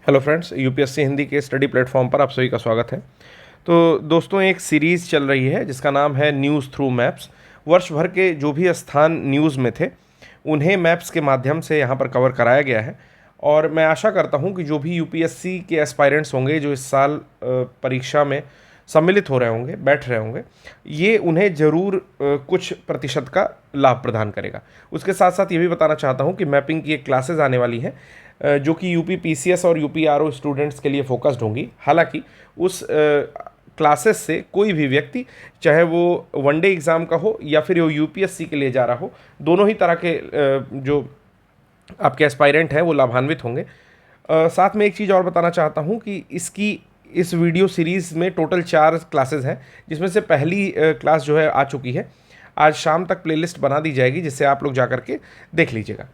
Hello friends, UPSC Hindi के study platform पर आप सभी का स्वागत है। तो दोस्तों, एक सीरीज़ चल रही है जिसका नाम है न्यूज़ थ्रू मैप्स। वर्ष भर के जो भी स्थान न्यूज़ में थे उन्हें मैप्स के माध्यम से यहाँ पर कवर कराया गया है। और मैं आशा करता हूँ कि जो भी यूपीएससी के एस्पायरेंट्स होंगे जो इस साल परीक्षा में सम्मिलित हो रहे होंगे, बैठ रहे होंगे, ये उन्हें ज़रूर कुछ प्रतिशत का लाभ प्रदान करेगा। उसके साथ साथ ये भी बताना चाहता हूँ कि मैपिंग की एक क्लासेस आने वाली हैं जो कि यूपी पीसीएस और यूपी आरओ स्टूडेंट्स के लिए फोकस्ड होंगी। हालांकि उस क्लासेस से कोई भी व्यक्ति, चाहे वो वनडे एग्ज़ाम का हो या फिर वो यूपीएससी के लिए जा रहा हो, दोनों ही तरह के जो आपके एस्पायरेंट हैं वो लाभान्वित होंगे। साथ में एक चीज़ और बताना चाहता हूँ कि इस वीडियो सीरीज़ में टोटल 4 क्लासेस हैं, जिसमें से पहली क्लास जो है आ चुकी है। आज शाम तक प्लेलिस्ट बना दी जाएगी जिससे आप लोग जा करके देख लीजिएगा।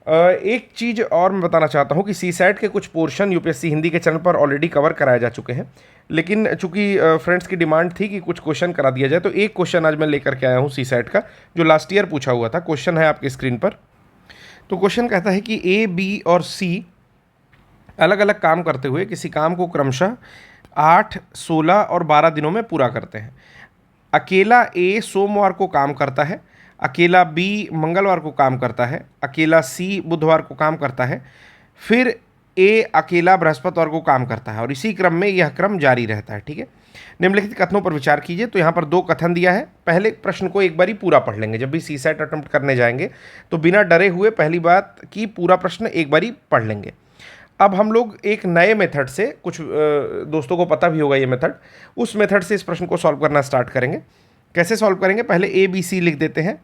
एक चीज़ और मैं बताना चाहता हूँ कि सी सैट के कुछ पोर्शन यूपीएससी हिंदी के चैनल पर ऑलरेडी कवर कराए जा चुके हैं, लेकिन चूंकि फ्रेंड्स की डिमांड थी कि कुछ क्वेश्चन करा दिया जाए, तो एक क्वेश्चन आज मैं लेकर के आया हूँ सी सैट का, जो लास्ट ईयर पूछा हुआ था। क्वेश्चन है आपकी स्क्रीन पर। तो क्वेश्चन कहता है कि ए, बी और सी अलग अलग काम करते हुए किसी काम को क्रमशः 8, 16 और 12 दिनों में पूरा करते हैं। अकेला ए सोमवार को काम करता है, अकेला बी मंगलवार को काम करता है, अकेला सी बुधवार को काम करता है, फिर ए अकेला बृहस्पतिवार को काम करता है, और इसी क्रम में यह क्रम जारी रहता है। ठीक है, निम्नलिखित कथनों पर विचार कीजिए। तो यहाँ पर 2 कथन दिया है। पहले प्रश्न को एक बार ही पूरा पढ़ लेंगे। जब भी सी सेट अटेम्प्ट करने जाएंगे तो बिना डरे हुए पहली बात की पूरा प्रश्न एक बार ही पढ़ लेंगे। अब हम लोग एक नए मेथड से, कुछ दोस्तों को पता भी होगा ये मेथड, उस मेथड से इस प्रश्न को सॉल्व करना स्टार्ट करेंगे। कैसे सॉल्व करेंगे? पहले ए बी सी लिख देते हैं।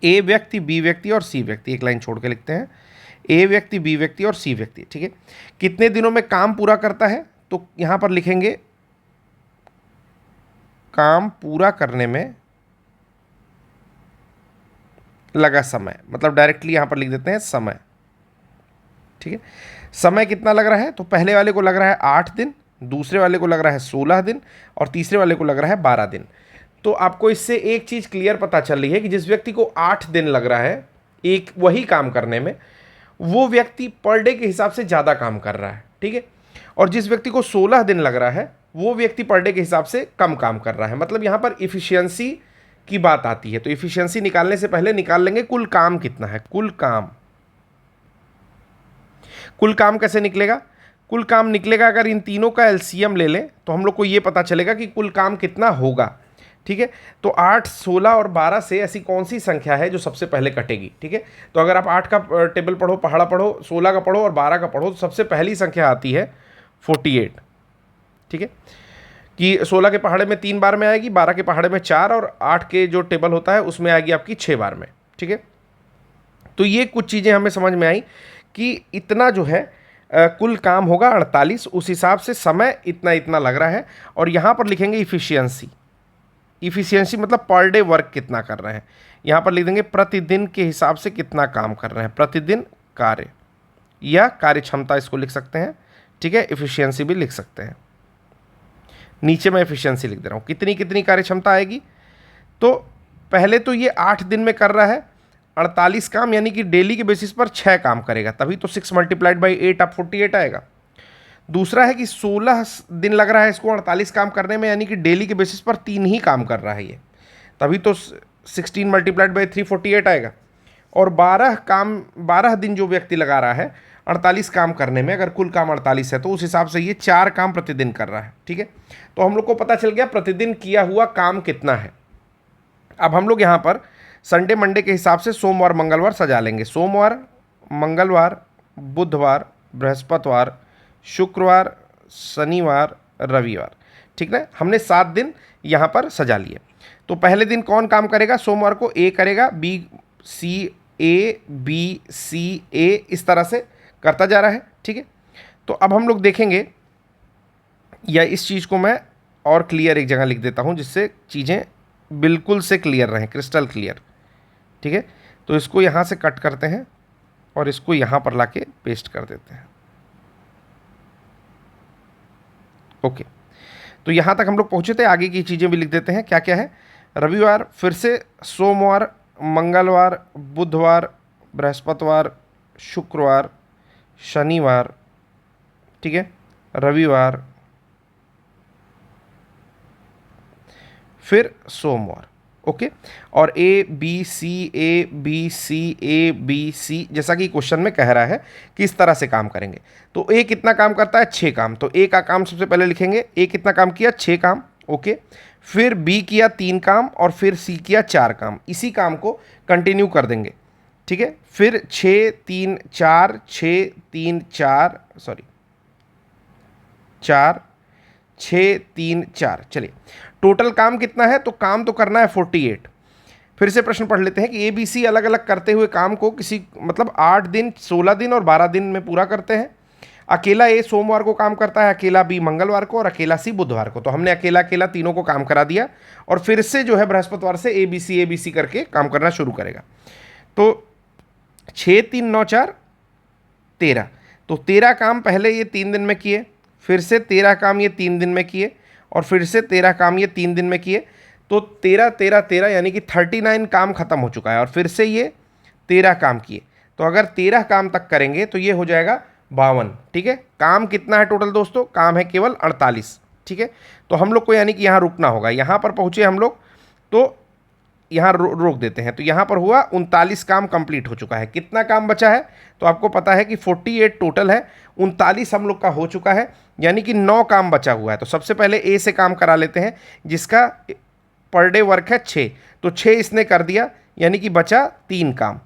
ए व्यक्ति, बी व्यक्ति और सी व्यक्ति, एक लाइन छोड़ के लिखते हैं। ए व्यक्ति, बी व्यक्ति और सी व्यक्ति। ठीक है, कितने दिनों में काम पूरा करता है? तो यहां पर लिखेंगे काम पूरा करने में लगा समय, मतलब डायरेक्टली यहां पर लिख देते हैं समय। ठीक है, समय कितना लग रहा है? तो पहले वाले को लग रहा है 8 दिन, दूसरे वाले को लग रहा है 16 दिन, और तीसरे वाले को लग रहा है 12 दिन। तो आपको इससे एक चीज़ क्लियर पता चल रही है कि जिस व्यक्ति को 8 दिन लग रहा है एक वही काम करने में, वो व्यक्ति पर डे के हिसाब से ज़्यादा काम कर रहा है। ठीक है, और जिस व्यक्ति को 16 दिन लग रहा है वो व्यक्ति पर डे के हिसाब से कम काम कर रहा है। मतलब यहाँ पर इफिशियंसी की बात आती है। तो इफिशियंसी निकालने से पहले निकाल लेंगे कुल काम कितना है। कुल काम, कुल काम कैसे निकलेगा? कुल काम निकलेगा अगर इन तीनों का एलसीएम ले लें तो हम लोग को ये पता चलेगा कि कुल काम कितना होगा। ठीक है, तो 8, 16 और 12 से ऐसी कौन सी संख्या है जो सबसे पहले कटेगी? ठीक है, तो अगर आप 8 का टेबल पढ़ो, पहाड़ा पढ़ो, 16 का पढ़ो और 12 का पढ़ो, तो सबसे पहली संख्या आती है 48। ठीक है, कि 16 के पहाड़े में 3 बार में आएगी, 12 के पहाड़े में 4, और 8 के जो टेबल होता है उसमें आएगी आपकी 6 बार में। ठीक है, तो ये कुछ चीज़ें हमें समझ में आई कि इतना जो है कुल काम होगा 48, उस हिसाब से समय इतना इतना लग रहा है। और यहाँ पर लिखेंगे इफिशियंसी। इफिशियंसी मतलब पर डे वर्क कितना कर रहे हैं। यहाँ पर लिख देंगे प्रतिदिन के हिसाब से कितना काम कर रहे हैं, प्रतिदिन कार्य या कार्य क्षमता इसको लिख सकते हैं। ठीक है, इफिशियंसी भी लिख सकते हैं। नीचे मैं इफिशियंसी लिख दे रहा हूँ। कितनी कितनी कार्य क्षमता आएगी? तो पहले तो ये 8 दिन में कर रहा है 48 काम, यानी कि डेली के बेसिस पर 6 काम करेगा, तभी तो 6 × 8 आप 48 आएगा। दूसरा है कि 16 दिन लग रहा है इसको 48 काम करने में, यानी कि डेली के बेसिस पर 3 ही काम कर रहा है ये, तभी तो 16 × 3 48 आएगा। और 12 दिन जो व्यक्ति लगा रहा है 48 काम करने में, अगर कुल काम 48 है तो उस हिसाब से ये 4 काम प्रतिदिन कर रहा है। ठीक है, तो हम लोग को पता चल गया प्रतिदिन किया हुआ काम कितना है। अब हम लोग यहाँ पर संडे मंडे के हिसाब से सोमवार मंगलवार सजा लेंगे। सोमवार, मंगलवार, बुधवार, बृहस्पतिवार, शुक्रवार, शनिवार, रविवार। ठीक ना, हमने 7 दिन यहाँ पर सजा लिए। तो पहले दिन कौन काम करेगा? सोमवार को ए करेगा, बी सी ए, बी सी ए, इस तरह से करता जा रहा है। ठीक है, तो अब हम लोग देखेंगे, या इस चीज़ को मैं और क्लियर एक जगह लिख देता हूँ जिससे चीज़ें बिल्कुल से क्लियर रहें, क्रिस्टल क्लियर। ठीक है, तो इसको यहाँ से कट करते हैं और इसको यहाँ पर लाके पेस्ट कर देते हैं। ओके, तो यहाँ तक हम लोग पहुँचे थे। आगे की चीज़ें भी लिख देते हैं क्या क्या है। रविवार, फिर से सोमवार, मंगलवार, बुधवार, बृहस्पतिवार, शुक्रवार, शनिवार, ठीक है, रविवार, फिर सोमवार। ओके, और A B C जैसा कि क्वेश्चन में कह रहा है किस तरह से काम करेंगे। तो ए कितना काम करता है, 6 काम, तो ए का काम सबसे पहले लिखेंगे। ए कितना काम किया, 6 काम। ओके, फिर बी किया 3 काम, और फिर सी किया 4 काम। इसी काम को कंटिन्यू कर देंगे, ठीक है। फिर 6 3 4, 6 3 4, सॉरी 4 6 3 4। चलिए, टोटल काम कितना है, तो काम तो करना है 48। फिर से प्रश्न पढ़ लेते हैं कि ए बी सी अलग अलग करते हुए काम को किसी मतलब 8 दिन, 16 दिन और 12 दिन में पूरा करते हैं। अकेला ए सोमवार को काम करता है, अकेला बी मंगलवार को, और अकेला सी बुधवार को। तो हमने अकेला अकेला तीनों को काम करा दिया, और फिर से जो है बृहस्पतिवार से ए बी सी करके काम करना शुरू करेगा। तो 6 3 9 4 13, तो 13 काम पहले ये 3 दिन में किए, फिर से 13 काम ये 3 दिन में किए, और फिर से 13 काम ये 3 दिन में किए। तो 13 13 13 यानी कि 39 काम खत्म हो चुका है, और फिर से ये 13 काम किए। तो अगर 13 काम तक करेंगे तो ये हो जाएगा 52, ठीक है। काम कितना है टोटल दोस्तों, काम है केवल 48, ठीक है। तो हम लोग को यानी कि यहाँ रुकना होगा। यहाँ पर पहुँचे हम लोग, तो यहाँ रोक देते हैं। तो यहाँ पर हुआ 39 काम कंप्लीट हो चुका है। कितना काम बचा है, तो आपको पता है कि 48 टोटल है, 39 हम लोग का हो चुका है, यानी कि 9 काम बचा हुआ है। तो सबसे पहले ए से काम करा लेते हैं, जिसका पर डे वर्क है 6, तो 6 इसने कर दिया, यानी कि बचा 3 काम।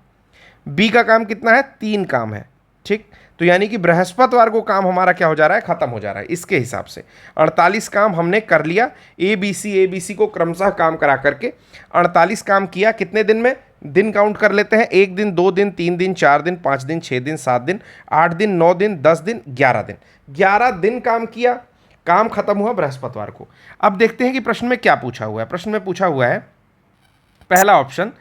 बी का काम कितना है, 3 काम है, ठीक। तो यानी कि बृहस्पतिवार को काम हमारा क्या हो जा रहा है, खत्म हो जा रहा है। इसके हिसाब से 48 काम हमने कर लिया। ए बी सी को क्रमशः काम करा करके 48 काम किया। कितने दिन में, दिन काउंट कर लेते हैं। 1 दिन, 2 दिन, 3 दिन, 4 दिन, 5 दिन, 6 दिन, 7 दिन, 8 दिन, 9 दिन, 10 दिन, 11 दिन। 11 दिन काम किया, काम खत्म हुआ बृहस्पतिवार को। अब देखते हैं कि प्रश्न में क्या पूछा हुआ है। प्रश्न में पूछा हुआ है पहला ऑप्शन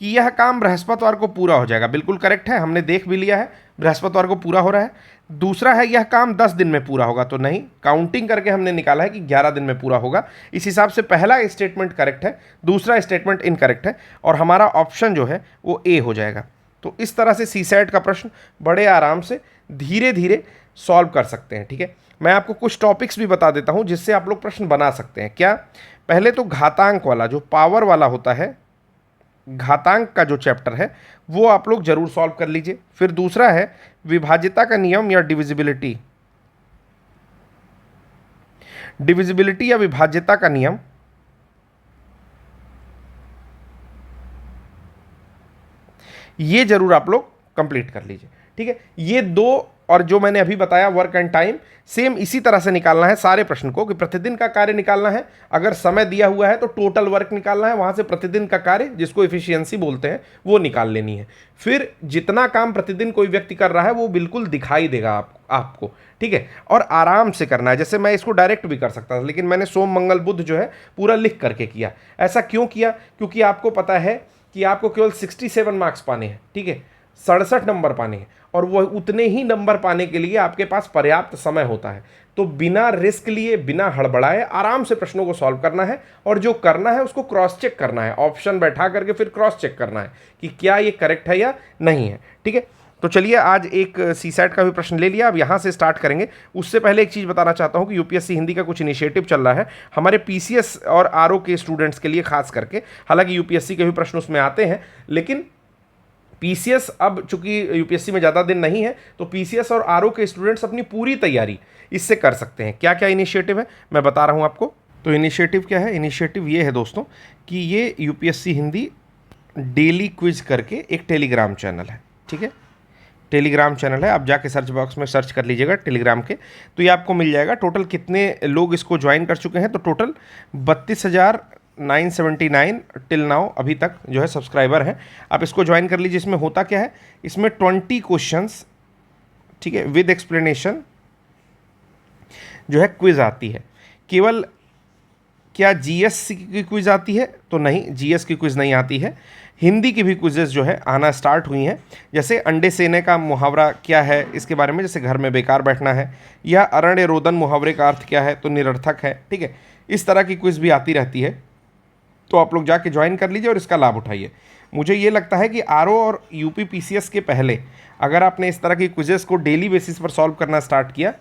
कि यह काम बृहस्पतिवार को पूरा हो जाएगा। बिल्कुल करेक्ट है, हमने देख भी लिया है बृहस्पतिवार को पूरा हो रहा है। दूसरा है यह काम 10 दिन में पूरा होगा, तो नहीं, काउंटिंग करके हमने निकाला है कि 11 दिन में पूरा होगा। इस हिसाब से पहला स्टेटमेंट करेक्ट है, दूसरा स्टेटमेंट इनकरेक्ट है, और हमारा ऑप्शन जो है वो ए हो जाएगा। तो इस तरह से सीसैट का प्रश्न बड़े आराम से धीरे धीरे सॉल्व कर सकते हैं, ठीक है। मैं आपको कुछ टॉपिक्स भी बता देता हूं जिससे आप लोग प्रश्न बना सकते हैं। क्या, पहले तो घातांक वाला जो पावर वाला होता है, घातांक का जो चैप्टर है वो आप लोग जरूर सॉल्व कर लीजिए। फिर दूसरा है विभाज्यता का नियम या डिविजिबिलिटी, डिविजिबिलिटी या विभाज्यता का नियम, ये जरूर आप लोग कंप्लीट कर लीजिए, ठीक है। ये दो, और जो मैंने अभी बताया वर्क एंड टाइम, सेम इसी तरह से निकालना है सारे प्रश्न को, कि प्रतिदिन का कार्य निकालना है। अगर समय दिया हुआ है तो टोटल वर्क निकालना है, वहां से प्रतिदिन का कार्य जिसको एफिशिएंसी बोलते हैं वो निकाल लेनी है। फिर जितना काम प्रतिदिन कोई व्यक्ति कर रहा है वो बिल्कुल दिखाई देगा आपको, ठीक है। और आराम से करना है। जैसे मैं इसको डायरेक्ट भी कर सकता था, लेकिन मैंने सोम मंगल बुध जो है पूरा लिख करके किया। ऐसा क्यों किया, क्योंकि आपको पता है कि आपको केवल 67 मार्क्स पाने हैं, ठीक है, 67 नंबर पाने हैं, और वो उतने ही नंबर पाने के लिए आपके पास पर्याप्त समय होता है। तो बिना रिस्क लिए, बिना हड़बड़ाए आराम से प्रश्नों को सॉल्व करना है, और जो करना है उसको क्रॉस चेक करना है, ऑप्शन बैठा करके फिर क्रॉस चेक करना है कि क्या ये करेक्ट है या नहीं है, ठीक है। तो चलिए, आज एक सीसैट का भी प्रश्न ले लिया, अब यहाँ से स्टार्ट करेंगे। उससे पहले एक चीज़ बताना चाहता हूँ कि यूपीएससी हिंदी का कुछ इनिशिएटिव चल रहा है हमारे पीसीएस और आरओ के स्टूडेंट्स के लिए खास करके। हालांकि यूपीएससी के भी प्रश्न उसमें आते हैं, लेकिन पीसीएस अब चूंकि यूपीएससी में ज़्यादा दिन नहीं है, तो पीसीएस और आरओ के स्टूडेंट्स अपनी पूरी तैयारी इससे कर सकते हैं। क्या क्या इनिशिएटिव है मैं बता रहा हूं आपको। तो इनिशिएटिव क्या है, इनिशिएटिव ये है दोस्तों कि ये यूपीएससी हिंदी डेली क्विज करके एक टेलीग्राम चैनल है, ठीक है। टेलीग्राम चैनल है, आप जाके सर्च बॉक्स में सर्च कर लीजिएगा टेलीग्राम के, तो ये आपको मिल जाएगा। टोटल कितने लोग इसको ज्वाइन कर चुके हैं, तो टोटल 32,979 टिल नाउ अभी तक जो है सब्सक्राइबर हैं। आप इसको ज्वाइन कर लीजिए। इसमें होता क्या है, इसमें 20 क्वेश्चंस, ठीक है, विद एक्सप्लेनेशन जो है क्विज आती है। केवल क्या जीएस की क्विज आती है, तो नहीं, जीएस की क्विज नहीं आती है। हिंदी की भी क्विजेस जो है आना स्टार्ट हुई हैं। जैसे अंडे सेने का मुहावरा क्या है, इसके बारे में, जैसे घर में बेकार बैठना है, या अरण्य रोदन मुहावरे का अर्थ क्या है, तो निरर्थक है, ठीक है। इस तरह की क्विज भी आती रहती है, तो आप लोग जाके ज्वाइन कर लीजिए और इसका लाभ उठाइए। मुझे ये लगता है कि आरओ और यूपी पीसीएस के पहले अगर आपने इस तरह की क्विजेस को डेली बेसिस पर सॉल्व करना स्टार्ट किया,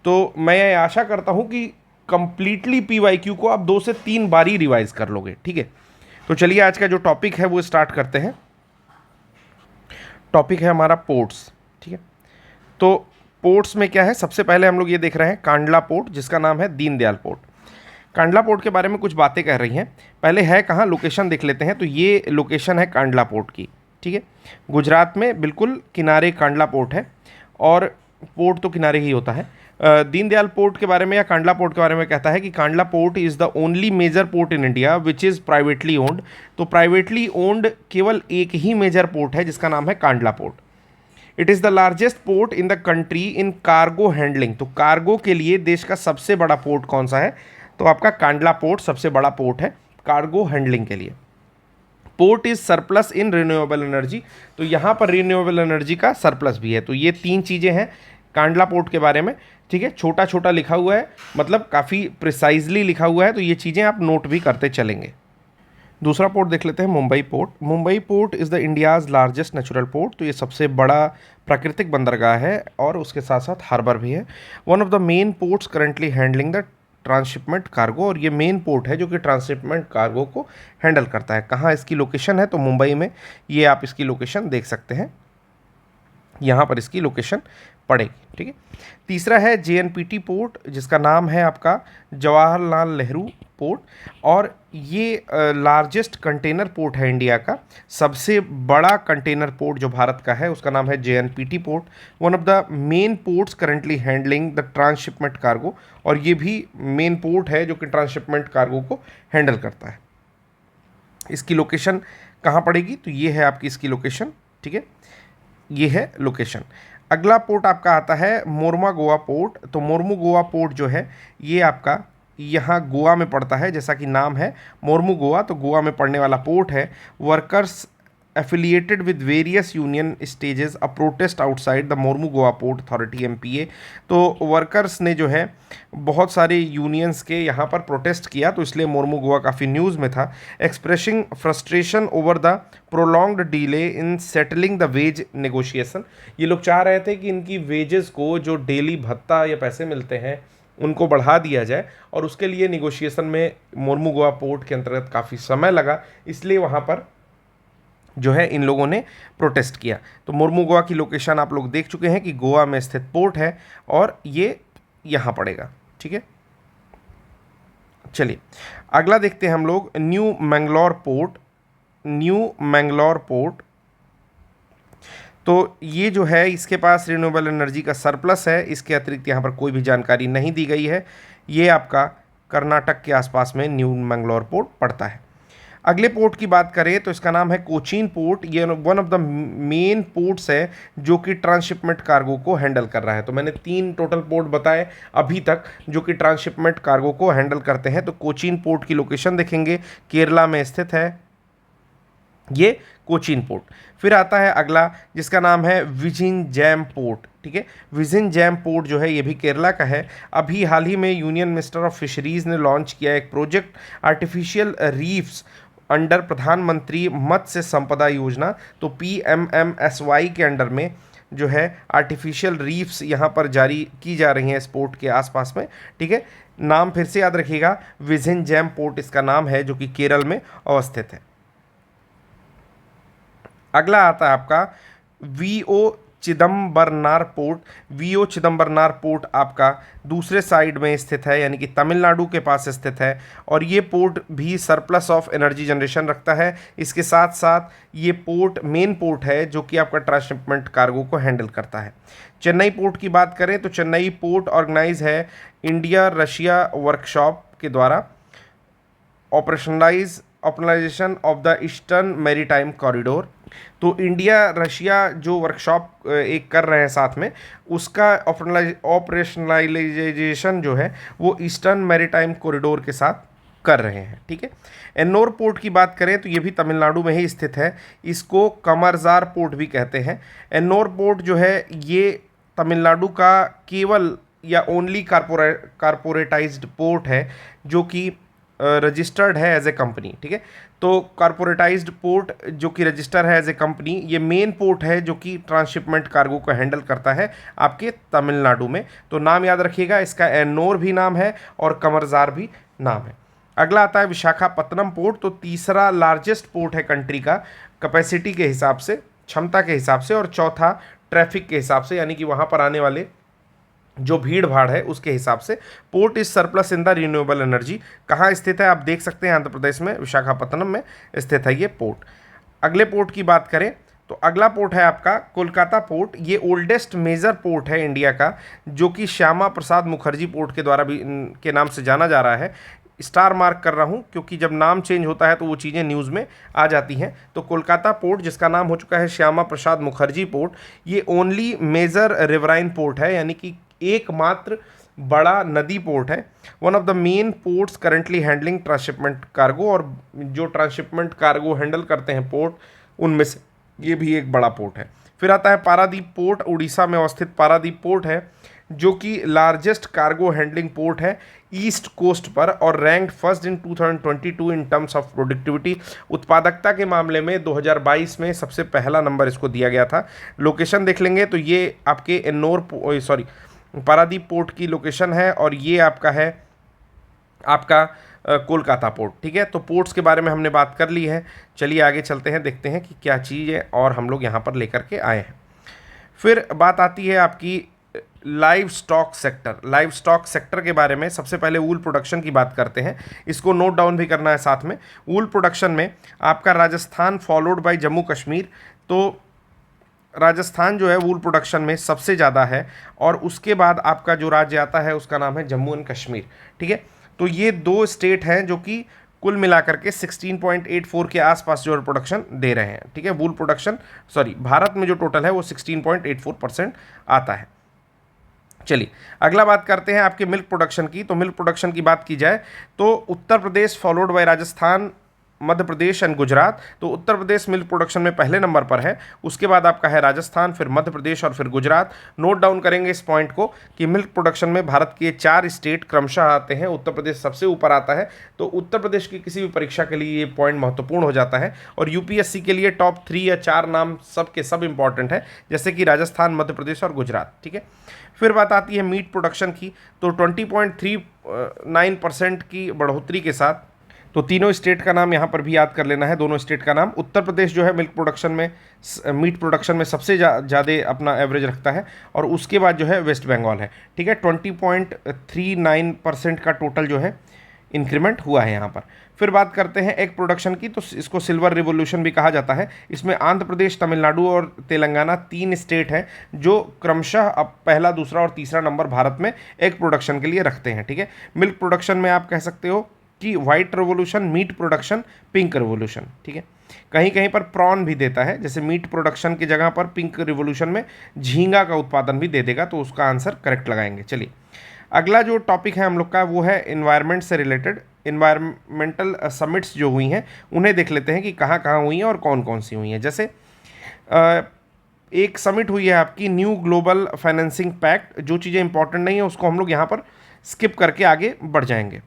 तो मैं आशा करता हूँ कि कंप्लीटली पीवाईक्यू को आप 2 से 3 बार ही रिवाइज कर लोगे, ठीक है। तो चलिए आज का जो टॉपिक है वो स्टार्ट करते हैं। टॉपिक है हमारा पोर्ट्स, ठीक है। तो पोर्ट्स में क्या है, सबसे पहले हम लोग ये देख रहे हैं कांडला पोर्ट, जिसका नाम है दीनदयाल पोर्ट। कांडला पोर्ट के बारे में कुछ बातें कह रही हैं। पहले है कहाँ, लोकेशन देख लेते हैं। तो ये लोकेशन है कांडला पोर्ट की, ठीक है। गुजरात में बिल्कुल किनारे कांडला पोर्ट है, और पोर्ट तो किनारे ही होता है। दीनदयाल पोर्ट के बारे में या कांडला पोर्ट के बारे में कहता है कि Kandla port is the only major port in India which is privately owned. तो प्राइवेटली ओन्ड केवल एक ही मेजर पोर्ट है जिसका नाम है Kandla port. It is the largest port in the country in cargo handling. तो कार्गो के लिए देश का सबसे बड़ा पोर्ट कौन सा है, तो आपका कांडला पोर्ट सबसे बड़ा पोर्ट है कार्गो हैंडलिंग के लिए। Port is surplus in renewable energy. तो यहाँ पर रिन्यूएबल एनर्जी का सरप्लस भी है। तो ये 3 चीज़ें हैं कांडला पोर्ट के बारे में, ठीक है। छोटा छोटा लिखा हुआ है, मतलब काफ़ी प्रिसाइजली लिखा हुआ है, तो ये चीज़ें आप नोट भी करते चलेंगे। दूसरा पोर्ट देख लेते हैं, Mumbai port. Mumbai port is the India's largest natural port. तो ये सबसे बड़ा प्राकृतिक बंदरगाह है और उसके साथ साथ हार्बर भी है। One of the main ports currently handling the transshipment cargo. और ये मेन पोर्ट है जो कि ट्रांसशिपमेंट कार्गो को हैंडल करता है। कहाँ इसकी लोकेशन है, तो मुंबई में। ये आप इसकी लोकेशन देख सकते हैं, यहाँ पर इसकी लोकेशन पड़ेगी, ठीक है। तीसरा है जेएनपीटी पोर्ट, जिसका नाम है आपका जवाहरलाल नेहरू पोर्ट। और ये लार्जेस्ट कंटेनर पोर्ट है इंडिया का। सबसे बड़ा कंटेनर पोर्ट जो भारत का है उसका नाम है JNPT port. One of the main ports currently handling the transshipment cargo. और ये भी मेन पोर्ट है जो कि ट्रांसशिपमेंट कार्गो को हैंडल करता है। इसकी लोकेशन कहाँ पड़ेगी, तो ये है आपकी इसकी लोकेशन, ठीक है। ये है लोकेशन। अगला पोर्ट आपका आता है मोरमा गोवा पोर्ट। तो मोर्मू गोवा पोर्ट जो है ये आपका यहाँ गोवा में पड़ता है, जैसा कि नाम है मोर्मू गोवा, तो गोवा में पड़ने वाला पोर्ट है। Workers affiliated with various union stages a protest outside the Mormugao port authority MPA. तो वर्कर्स ने जो है बहुत सारे यूनियंस के यहाँ पर प्रोटेस्ट किया, तो इसलिए मोर्मू गोवा काफ़ी न्यूज़ में था। Expressing frustration over the prolonged delay in settling the ways negotiation. ये लोग चाह रहे थे कि इनकी वेजेस को, जो डेली भत्ता या पैसे मिलते हैं, उनको बढ़ा दिया जाए, और उसके लिए निगोशिएशन में मोर्मू गोवा पोर्ट के अंतर्गत काफ़ी समय लगा, इसलिए वहाँ पर जो है इन लोगों ने प्रोटेस्ट किया। तो मोर्मू गोवा की लोकेशन आप लोग देख चुके हैं कि गोवा में स्थित पोर्ट है, और ये यहाँ पड़ेगा, ठीक है। चलिए अगला देखते हैं हम लोग, new Mangalore port. New Mangalore port, तो ये जो है इसके पास रिन्यूएबल एनर्जी का सरप्लस है। इसके अतिरिक्त यहाँ पर कोई भी जानकारी नहीं दी गई है। ये आपका कर्नाटक के आसपास में न्यू मैंगलोर पोर्ट पड़ता है। अगले पोर्ट की बात करें तो इसका नाम है कोचीन पोर्ट। ये one of the main ports है जो कि ट्रांसशिपमेंट कार्गो को हैंडल कर रहा है। तो मैंने 3 टोटल पोर्ट बताए अभी तक जो कि ट्रांसशिपमेंट कार्गो को हैंडल करते हैं। तो कोचीन पोर्ट की लोकेशन देखेंगे, केरला में स्थित है ये कोचीन पोर्ट। फिर आता है अगला जिसका नाम है विजिंजैम पोर्ट, ठीक है। विजिंजैम पोर्ट जो है ये भी केरला का है। अभी हाल ही में यूनियन मिनिस्टर ऑफ फिशरीज़ ने लॉन्च किया एक प्रोजेक्ट आर्टिफिशियल रीफ्स अंडर प्रधानमंत्री मत्स्य संपदा योजना। तो PMMSY के अंडर में जो है आर्टिफिशियल रीफ्स यहाँ पर जारी की जा रही हैं इस पोर्ट के आसपास में, ठीक है। नाम फिर से याद रखिएगा, विजिंजैम पोर्ट इसका नाम है जो कि केरल में अवस्थित है। अगला आता है आपका VO Chidambaranar port. VO Chidambaranar port आपका दूसरे साइड में स्थित है, यानी कि तमिलनाडु के पास स्थित है, और ये पोर्ट भी सरप्लस ऑफ एनर्जी जनरेशन रखता है। इसके साथ साथ ये पोर्ट मेन पोर्ट है जो कि आपका ट्रांसशिपमेंट कार्गो को हैंडल करता है। चेन्नई पोर्ट की बात करें तो चेन्नई पोर्ट ऑर्गेनाइज है इंडिया रशिया वर्कशॉप के द्वारा operationalisation of the eastern maritime corridor. तो इंडिया रशिया जो वर्कशॉप एक कर रहे हैं साथ में, उसका ऑपरेशनलाइजेशन जो है वो ईस्टर्न मैरीटाइम कॉरिडोर के साथ कर रहे हैं, ठीक है। एन्नोर पोर्ट की बात करें तो ये भी तमिलनाडु में ही स्थित है। इसको कमरजार पोर्ट भी कहते हैं। एन्नोर पोर्ट जो है ये तमिलनाडु का केवल या ओनली कारपोरेटाइज्ड पोर्ट है जो कि रजिस्टर्ड है एज ए कंपनी, ठीक है। तो कॉर्पोरेटाइज्ड पोर्ट जो कि रजिस्टर है एज ए कंपनी, ये मेन पोर्ट है जो कि ट्रांसशिपमेंट कार्गो को हैंडल करता है आपके तमिलनाडु में। तो नाम याद रखिएगा, इसका एन्नोर भी नाम है और कमरजार भी नाम है। अगला आता है विशाखापत्तनम पोर्ट। तो तीसरा लार्जेस्ट पोर्ट है कंट्री का, कैपेसिटी के हिसाब से, क्षमता के हिसाब से, और चौथा ट्रैफिक के हिसाब से, यानी कि वहाँ पर आने वाले जो भीड़ भाड़ है उसके हिसाब से। Port is surplus in the renewable energy. कहाँ स्थित है आप देख सकते हैं, आंध्र प्रदेश में विशाखापत्तनम में स्थित है ये पोर्ट। अगले पोर्ट की बात करें तो अगला पोर्ट है आपका कोलकाता पोर्ट। ये ओल्डेस्ट मेजर पोर्ट है इंडिया का, जो कि श्यामा प्रसाद मुखर्जी पोर्ट के द्वारा भी के नाम से जाना जा रहा है। स्टार मार्क कर रहा हूँ क्योंकि जब नाम चेंज होता है तो वो चीज़ें न्यूज़ में आ जाती हैं। तो कोलकाता पोर्ट, जिसका नाम हो चुका है श्यामा प्रसाद मुखर्जी पोर्ट, ये ओनली मेजर रिवराइन पोर्ट है, यानी कि एकमात्र बड़ा नदी पोर्ट है। One of the main ports currently handling transshipment cargo, और जो ट्रांसशिपमेंट कार्गो हैंडल करते हैं पोर्ट, उनमें से ये भी एक बड़ा पोर्ट है। फिर आता है पारादीप पोर्ट। उड़ीसा में अवस्थित पारादीप पोर्ट है, जो कि लार्जेस्ट कार्गो हैंडलिंग पोर्ट है ईस्ट कोस्ट पर, और ranked first in 2022 in terms of productivity. उत्पादकता के मामले में 2022 में सबसे पहला नंबर इसको दिया गया था। लोकेशन देख लेंगे तो ये आपके पारादीप पोर्ट की लोकेशन है, और ये आपका है आपका कोलकाता पोर्ट, ठीक है। तो पोर्ट्स के बारे में हमने बात कर ली है। चलिए आगे चलते हैं, देखते हैं कि क्या चीज़ है और हम लोग यहाँ पर लेकर के आए हैं। फिर बात आती है आपकी live stock sector. Live stock sector के बारे में सबसे पहले वूल प्रोडक्शन की बात करते हैं, इसको नोट डाउन भी करना है साथ में। वूल प्रोडक्शन में आपका राजस्थान फॉलोड बाय जम्मू कश्मीर। तो राजस्थान जो है वूल प्रोडक्शन में सबसे ज़्यादा है, और उसके बाद आपका जो राज्य आता है उसका नाम है जम्मू एंड कश्मीर, ठीक है। तो ये दो स्टेट हैं जो कि कुल मिलाकर के 16.84 के आसपास जो प्रोडक्शन दे रहे हैं, ठीक है। वूल प्रोडक्शन भारत में जो टोटल है वो 16.84% आता है। चलिए अगला बात करते हैं आपके मिल्क प्रोडक्शन की। तो मिल्क प्रोडक्शन की बात की जाए तो Uttar Pradesh followed by Rajasthan, Madhya Pradesh and Gujarat. तो उत्तर प्रदेश मिल्क प्रोडक्शन में पहले नंबर पर है, उसके बाद आपका है राजस्थान, फिर मध्य प्रदेश और फिर गुजरात। नोट डाउन करेंगे इस पॉइंट को कि मिल्क प्रोडक्शन में भारत के 4 स्टेट क्रमशः आते हैं, उत्तर प्रदेश सबसे ऊपर आता है। तो उत्तर प्रदेश की किसी भी परीक्षा के लिए ये पॉइंट महत्वपूर्ण हो जाता है, और यूपीएससी के लिए टॉप 3 या 4 नाम सब के सब इंपॉर्टेंट है, जैसे कि राजस्थान, मध्य प्रदेश और गुजरात, ठीक है। फिर बात आती है मीट प्रोडक्शन की। तो 20.39% की बढ़ोतरी के साथ, तो तीनों स्टेट का नाम यहाँ पर भी याद कर लेना है, दोनों स्टेट का नाम। उत्तर प्रदेश जो है मिल्क प्रोडक्शन में, मीट प्रोडक्शन में सबसे ज़्यादा अपना एवरेज रखता है, और उसके बाद जो है वेस्ट बंगाल है, ठीक है। 20.39% का टोटल जो है इंक्रीमेंट हुआ है यहाँ पर। फिर बात करते हैं एग प्रोडक्शन की। तो इसको सिल्वर रिवोल्यूशन भी कहा जाता है। इसमें आंध्र प्रदेश, तमिलनाडु और तेलंगाना 3 स्टेट हैं जो क्रमशः अब पहला, दूसरा और तीसरा नंबर भारत में एग प्रोडक्शन के लिए रखते हैं, ठीक है। मिल्क प्रोडक्शन में आप कह सकते हो कि white revolution, meat production, pink revolution, ठीक है। कहीं कहीं पर प्रॉन भी देता है, जैसे मीट प्रोडक्शन की जगह पर पिंक रिवोल्यूशन में झींगा का उत्पादन भी दे देगा, तो उसका आंसर करेक्ट लगाएंगे। चलिए अगला जो टॉपिक है हम लोग का वो है इन्वायरमेंट से रिलेटेड। इन्वायरमेंटल समिट्स जो हुई हैं उन्हें देख लेते हैं कि कहाँ कहाँ हुई हैं और कौन कौन सी हुई हैं। जैसे एक समिट हुई है आपकी न्यू ग्लोबल फाइनेंसिंग पैक्ट। जो चीज़ें इंपॉर्टेंट नहीं है उसको हम लोग यहाँ पर स्किप करके आगे बढ़ जाएंगे,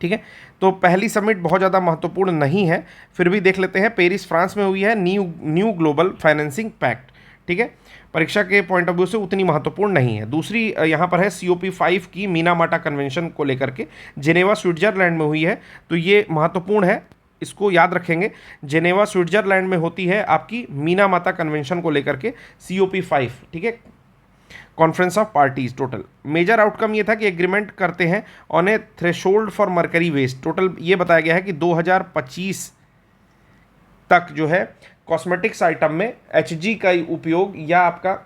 ठीक है। तो पहली समिट बहुत ज़्यादा महत्वपूर्ण नहीं है, फिर भी देख लेते हैं। पेरिस फ्रांस में हुई है न्यू ग्लोबल फाइनेंसिंग पैक्ट, ठीक है। परीक्षा के पॉइंट ऑफ व्यू से उतनी महत्वपूर्ण नहीं है। दूसरी यहाँ पर है COP5 की मीनामाटा कन्वेंशन को लेकर के, जेनेवा स्विट्जरलैंड में हुई है। तो ये महत्वपूर्ण है, इसको याद रखेंगे। जेनेवा स्विट्जरलैंड में होती है आपकी मीनामाता कन्वेंशन को लेकर के COP5, ठीक है, conference of parties. Total major outcome ये था कि एग्रीमेंट करते हैं on a threshold for mercury waste. Total ये बताया गया है कि 2025 तक जो है कॉस्मेटिक्स आइटम में HG का उपयोग या आपका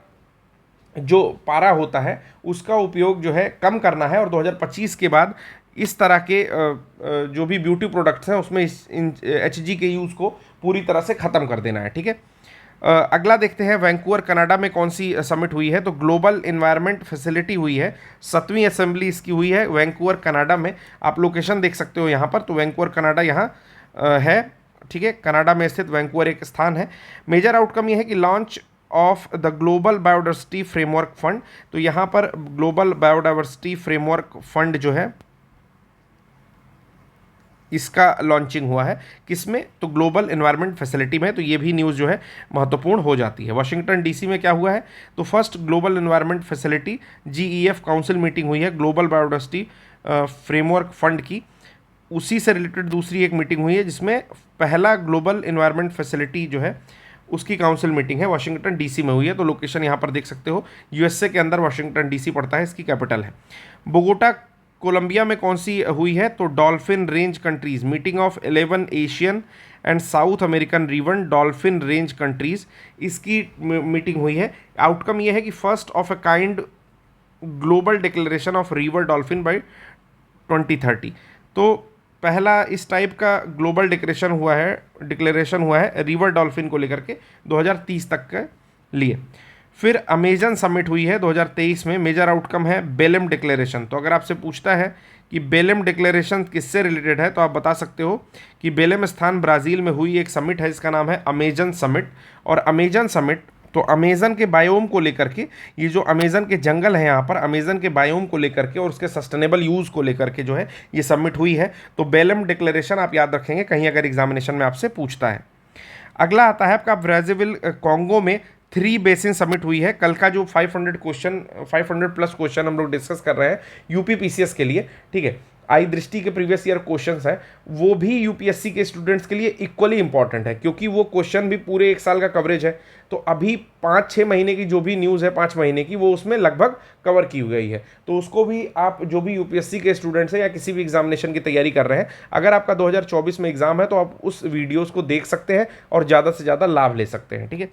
जो पारा होता है उसका उपयोग जो है कम करना है, और 2025 के बाद इस तरह के जो भी ब्यूटी प्रोडक्ट्स हैं उसमें HG के यूज़ को पूरी तरह से ख़त्म कर देना है, ठीक है। अगला देखते हैं वैंकूवर कनाडा में कौन सी समिट हुई है। तो ग्लोबल इन्वायरमेंट फैसिलिटी हुई है, 7वीं असेंबली इसकी हुई है वैंकूवर कनाडा में। आप लोकेशन देख सकते हो यहाँ पर। तो वैंकूवर कनाडा यहाँ है, ठीक है, कनाडा में स्थित वैंकूवर एक स्थान है। मेजर आउटकम ये है कि launch of the global biodiversity framework fund. तो यहाँ पर ग्लोबल बायोडाइवर्सिटी फ्रेमवर्क फंड जो है इसका लॉन्चिंग हुआ है किसमें, तो ग्लोबल एनवायरनमेंट फैसिलिटी में। तो ये भी न्यूज़ जो है महत्वपूर्ण हो जाती है। वाशिंगटन डीसी में क्या हुआ है, तो first global environment facility GEF council meeting हुई है ग्लोबल बायोडाइवर्सिटी फ्रेमवर्क फंड की। उसी से रिलेटेड दूसरी एक मीटिंग हुई है जिसमें पहला ग्लोबल एनवायरनमेंट फैसिलिटी जो है उसकी काउंसिल मीटिंग है वाशिंगटन डीसी में हुई है। तो लोकेशन यहाँ पर देख सकते हो, यूएसए के अंदर वाशिंगटन डीसी पड़ता है, इसकी कैपिटल है। बोगोटा कोलंबिया में कौन सी हुई है, तो dolphin range countries meeting of 11 Asian and south American river dolphin range countries, इसकी मीटिंग हुई है। आउटकम यह है कि first of a kind global declaration of river dolphin by 2030। तो पहला इस टाइप का ग्लोबल डिक्लेरेशन हुआ है रिवर डॉल्फिन को लेकर के 2030 तक के लिए। फिर अमेजन समिट हुई है 2023 में, मेजर आउटकम है बेलम डिक्लेरेशन। तो अगर आपसे पूछता है कि बेलम डिक्लेरेशन किससे रिलेटेड है, तो आप बता सकते हो कि बेलम स्थान ब्राज़ील में हुई एक समिट है जिसका नाम है अमेजन समिट। और अमेजन समिट तो अमेजन के बायोम को लेकर के, ये जो अमेजन के जंगल हैं यहाँ पर, अमेजन के बायोम को लेकर के और उसके सस्टेनेबल यूज़ को लेकर के जो है ये समिट हुई है। तो बेलम डिक्लेरेशन आप याद रखेंगे कहीं अगर एग्जामिनेशन में आपसे पूछता है। अगला आता है आपका ब्राज़ील कॉन्गो में 3 बेसिन समिट हुई है। कल का जो 500 प्लस क्वेश्चन हम लोग डिस्कस कर रहे हैं यूपी PCS के लिए, ठीक है, आई दृष्टि के प्रीवियस ईयर क्वेश्चंस हैं, वो भी यूपीएससी के स्टूडेंट्स के लिए इक्वली इंपॉर्टेंट है क्योंकि वो क्वेश्चन भी पूरे 1 साल का कवरेज है। तो अभी 5-6 महीने की जो भी न्यूज़ है 5 महीने की, वो उसमें लगभग कवर की गई है। तो उसको भी आप जो भी यूपीएससी के स्टूडेंट्स हैं या किसी भी एग्जामिनेशन की तैयारी कर रहे हैं, अगर आपका 2024 में एग्जाम है तो आप उस वीडियोज़ को देख सकते हैं और ज़्यादा से ज़्यादा लाभ ले सकते हैं, ठीक है।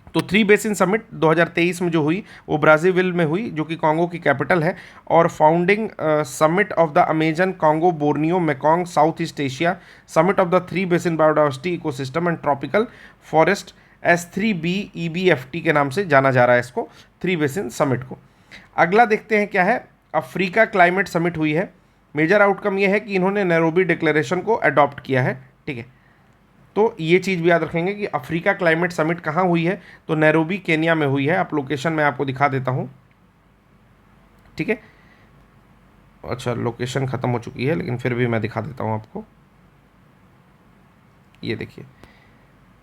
तो 3 बेसिन समिट 2023 में जो हुई वो ब्राज़ील में हुई जो कि कॉन्गो की कैपिटल है। और founding summit of the Amazon Congo Borneo Mekong south east Asia summit of the 3 basin biodiversity ecosystem and tropical forest S3B EBFT के नाम से जाना जा रहा है इसको, 3 बेसिन समिट को। अगला देखते हैं क्या है, अफ्रीका क्लाइमेट समिट हुई है। मेजर आउटकम यह है कि इन्होंने नैरोबी डिक्लेरेशन को अडॉप्ट किया है, ठीक है। तो ये चीज़ भी याद रखेंगे कि अफ्रीका क्लाइमेट समिट कहाँ हुई है, तो नैरोबी केन्या में हुई है। आप लोकेशन मैं आपको दिखा देता हूँ, ठीक है। अच्छा, लोकेशन ख़त्म हो चुकी है लेकिन फिर भी मैं दिखा देता हूँ आपको। ये देखिए,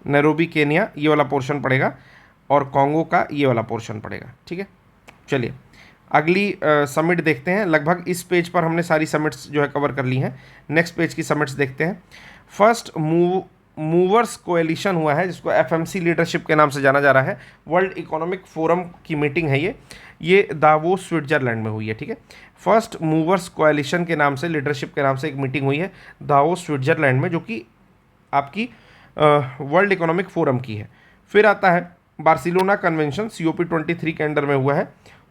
नैरोबी केन्या ये वाला पोर्शन पड़ेगा और कॉन्गो का ये वाला पोर्शन पड़ेगा, ठीक है। चलिए अगली समिट देखते हैं। लगभग इस पेज पर हमने सारी समिट्स जो है कवर कर ली हैं। नेक्स्ट पेज की समिट्स देखते हैं। फर्स्ट मूवर्स कोएलिशन हुआ है जिसको FMC लीडरशिप के नाम से जाना जा रहा है। वर्ल्ड इकोनॉमिक फोरम की मीटिंग है ये दावोस स्विट्जरलैंड में हुई है, ठीक है। फर्स्ट मूवर्स कोएलिशन के नाम से, लीडरशिप के नाम से एक मीटिंग हुई है दावोस स्विट्जरलैंड में जो कि आपकी वर्ल्ड इकोनॉमिक फोरम की है। फिर आता है बार्सिलोना कन्वेंशन COP23 के अंडर में हुआ है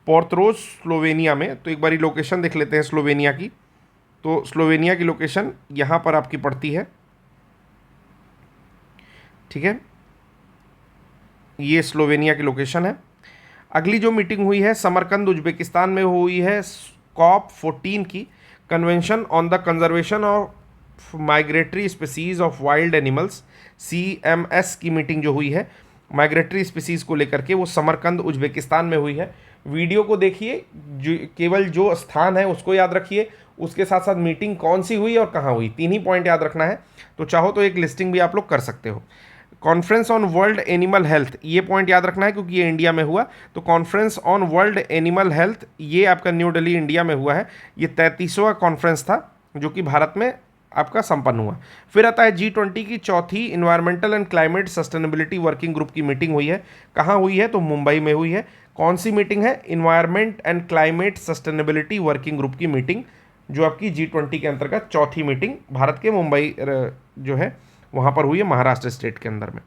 पोर्तरोज स्लोवेनिया में। तो एक बारी लोकेशन देख लेते हैं स्लोवेनिया की। तो स्लोवेनिया की लोकेशन यहाँ पर आपकी पड़ती है, ठीक है, ये स्लोवेनिया की लोकेशन है। अगली जो मीटिंग हुई है समरकंद उज्बेकिस्तान में हुई है COP14 की, convention on the conservation of migratory species of wild animals CMS की मीटिंग जो हुई है माइग्रेटरी स्पीसीज को लेकर के, वो समरकंद उज्बेकिस्तान में हुई है। वीडियो को देखिए, केवल जो स्थान है उसको याद रखिए, उसके साथ साथ मीटिंग कौन सी हुई और कहाँ हुई, 3 ही पॉइंट याद रखना है। तो चाहो तो एक लिस्टिंग भी आप लोग कर सकते हो। Conference on world animal health, ये पॉइंट याद रखना है क्योंकि ये इंडिया में हुआ। तो conference on world animal health ये आपका न्यू दिल्ली इंडिया में हुआ है। ये 33वां कॉन्फ्रेंस था जो कि भारत में आपका संपन्न हुआ। फिर आता है G20 की चौथी environmental and climate sustainability working group की मीटिंग हुई है। कहाँ हुई है, तो मुंबई में हुई है। कौन सी मीटिंग है, environment and climate sustainability working group की मीटिंग जो आपकी G20 के अंतर्गत चौथी मीटिंग भारत के मुंबई जो है वहाँ पर हुई है, महाराष्ट्र स्टेट के अंदर में।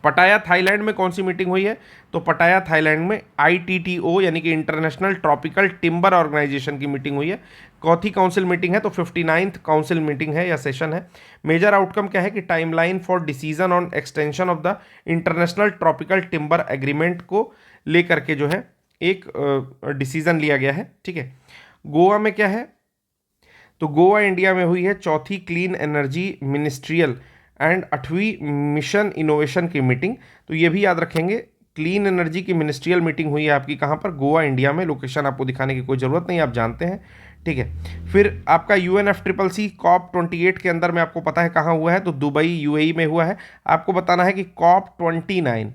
पटाया थाईलैंड में कौन सी मीटिंग हुई है, तो पटाया थाईलैंड में ITTO यानी कि इंटरनेशनल ट्रॉपिकल टिम्बर ऑर्गेनाइजेशन की मीटिंग हुई है। चौथी काउंसिल मीटिंग है, तो 59th काउंसिल मीटिंग है या सेशन है। मेजर आउटकम क्या है कि timeline for decision on extension of the international tropical timber agreement को लेकर के जो है एक डिसीजन लिया गया है, ठीक है। गोवा में क्या है, तो गोवा इंडिया में हुई है चौथी क्लीन एनर्जी मिनिस्ट्रियल एंड 8वीं मिशन इनोवेशन की मीटिंग। तो ये भी याद रखेंगे, क्लीन एनर्जी की मिनिस्ट्रियल मीटिंग हुई है आपकी कहाँ पर, गोवा इंडिया में। लोकेशन आपको दिखाने की कोई ज़रूरत नहीं, आप जानते हैं, ठीक है। फिर आपका UNFCCC COP28 के अंदर में आपको पता है कहाँ हुआ है, तो दुबई UAE में हुआ है। आपको बताना है कि COP29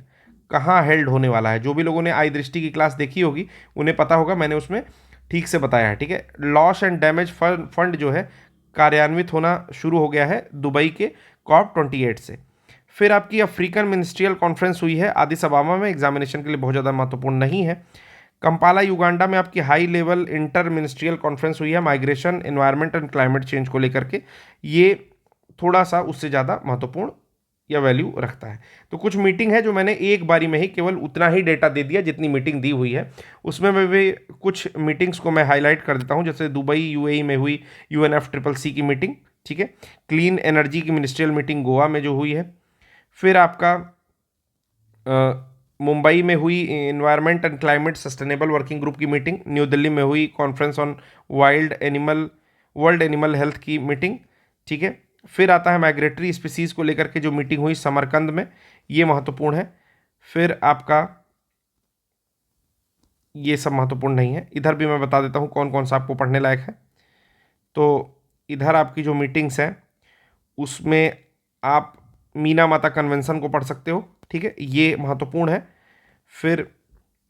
कहाँ हेल्ड होने वाला है। जो भी लोगों ने आई दृष्टि की क्लास देखी होगी उन्हें पता होगा, मैंने उसमें ठीक से बताया है। ठीक है, लॉस एंड डैमेज फंड जो है कार्यान्वित होना शुरू हो गया है दुबई के COP28 से। फिर आपकी अफ्रीकन मिनिस्ट्रियल कॉन्फ्रेंस हुई है आदिस अबाबा में, एग्जामिनेशन के लिए बहुत ज़्यादा महत्वपूर्ण नहीं है। कंपाला युगांडा में आपकी high level inter ministerial conference हुई है migration, environment and climate change को लेकर के। ये थोड़ा सा उससे ज़्यादा महत्वपूर्ण या वैल्यू रखता है। तो कुछ मीटिंग है जो मैंने एक बारी में ही केवल उतना ही डेटा दे दिया जितनी मीटिंग दी हुई है। उसमें मैं भी कुछ मीटिंग्स को मैं हाईलाइट कर देता हूँ, जैसे दुबई UAE में हुई UNFCCC की मीटिंग। ठीक है, क्लीन एनर्जी की मिनिस्ट्रियल मीटिंग गोवा में जो हुई है। फिर आपका मुंबई में हुई environment and climate sustainable working group की मीटिंग। न्यू दिल्ली में हुई conference on world animal health की मीटिंग। ठीक है, फिर आता है माइग्रेटरी स्पीसीज को लेकर के जो मीटिंग हुई समरकंद में, ये महत्वपूर्ण है। फिर आपका ये सब महत्वपूर्ण नहीं है। इधर भी मैं बता देता हूँ कौन कौन सा आपको पढ़ने लायक है। तो इधर आपकी जो मीटिंग्स हैं उसमें आप मीना माता कन्वेंशन को पढ़ सकते हो। ठीक है, ये महत्वपूर्ण है। फिर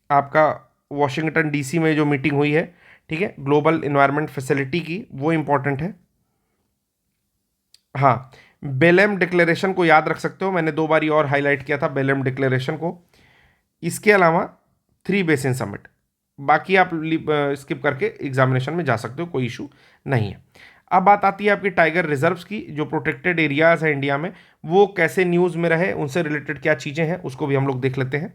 आपका वॉशिंगटन DC में जो मीटिंग हुई है, ठीक है, ग्लोबल इन्वायरमेंट फैसिलिटी की, वो इम्पोर्टेंट है। हाँ, बेलेम डिक्लेरेशन को याद रख सकते हो, मैंने 2 बारी और हाईलाइट किया था बेलेम डिक्लेरेशन को। इसके अलावा 3 बेसिन समिट, बाकी आप स्किप करके एग्जामिनेशन में जा सकते हो, कोई इशू नहीं है। अब बात आती है आपकी टाइगर रिजर्व्स की। जो प्रोटेक्टेड एरियाज है इंडिया में, वो कैसे न्यूज़ में रहे, उनसे रिलेटेड क्या चीज़ें हैं उसको भी हम लोग देख लेते हैं।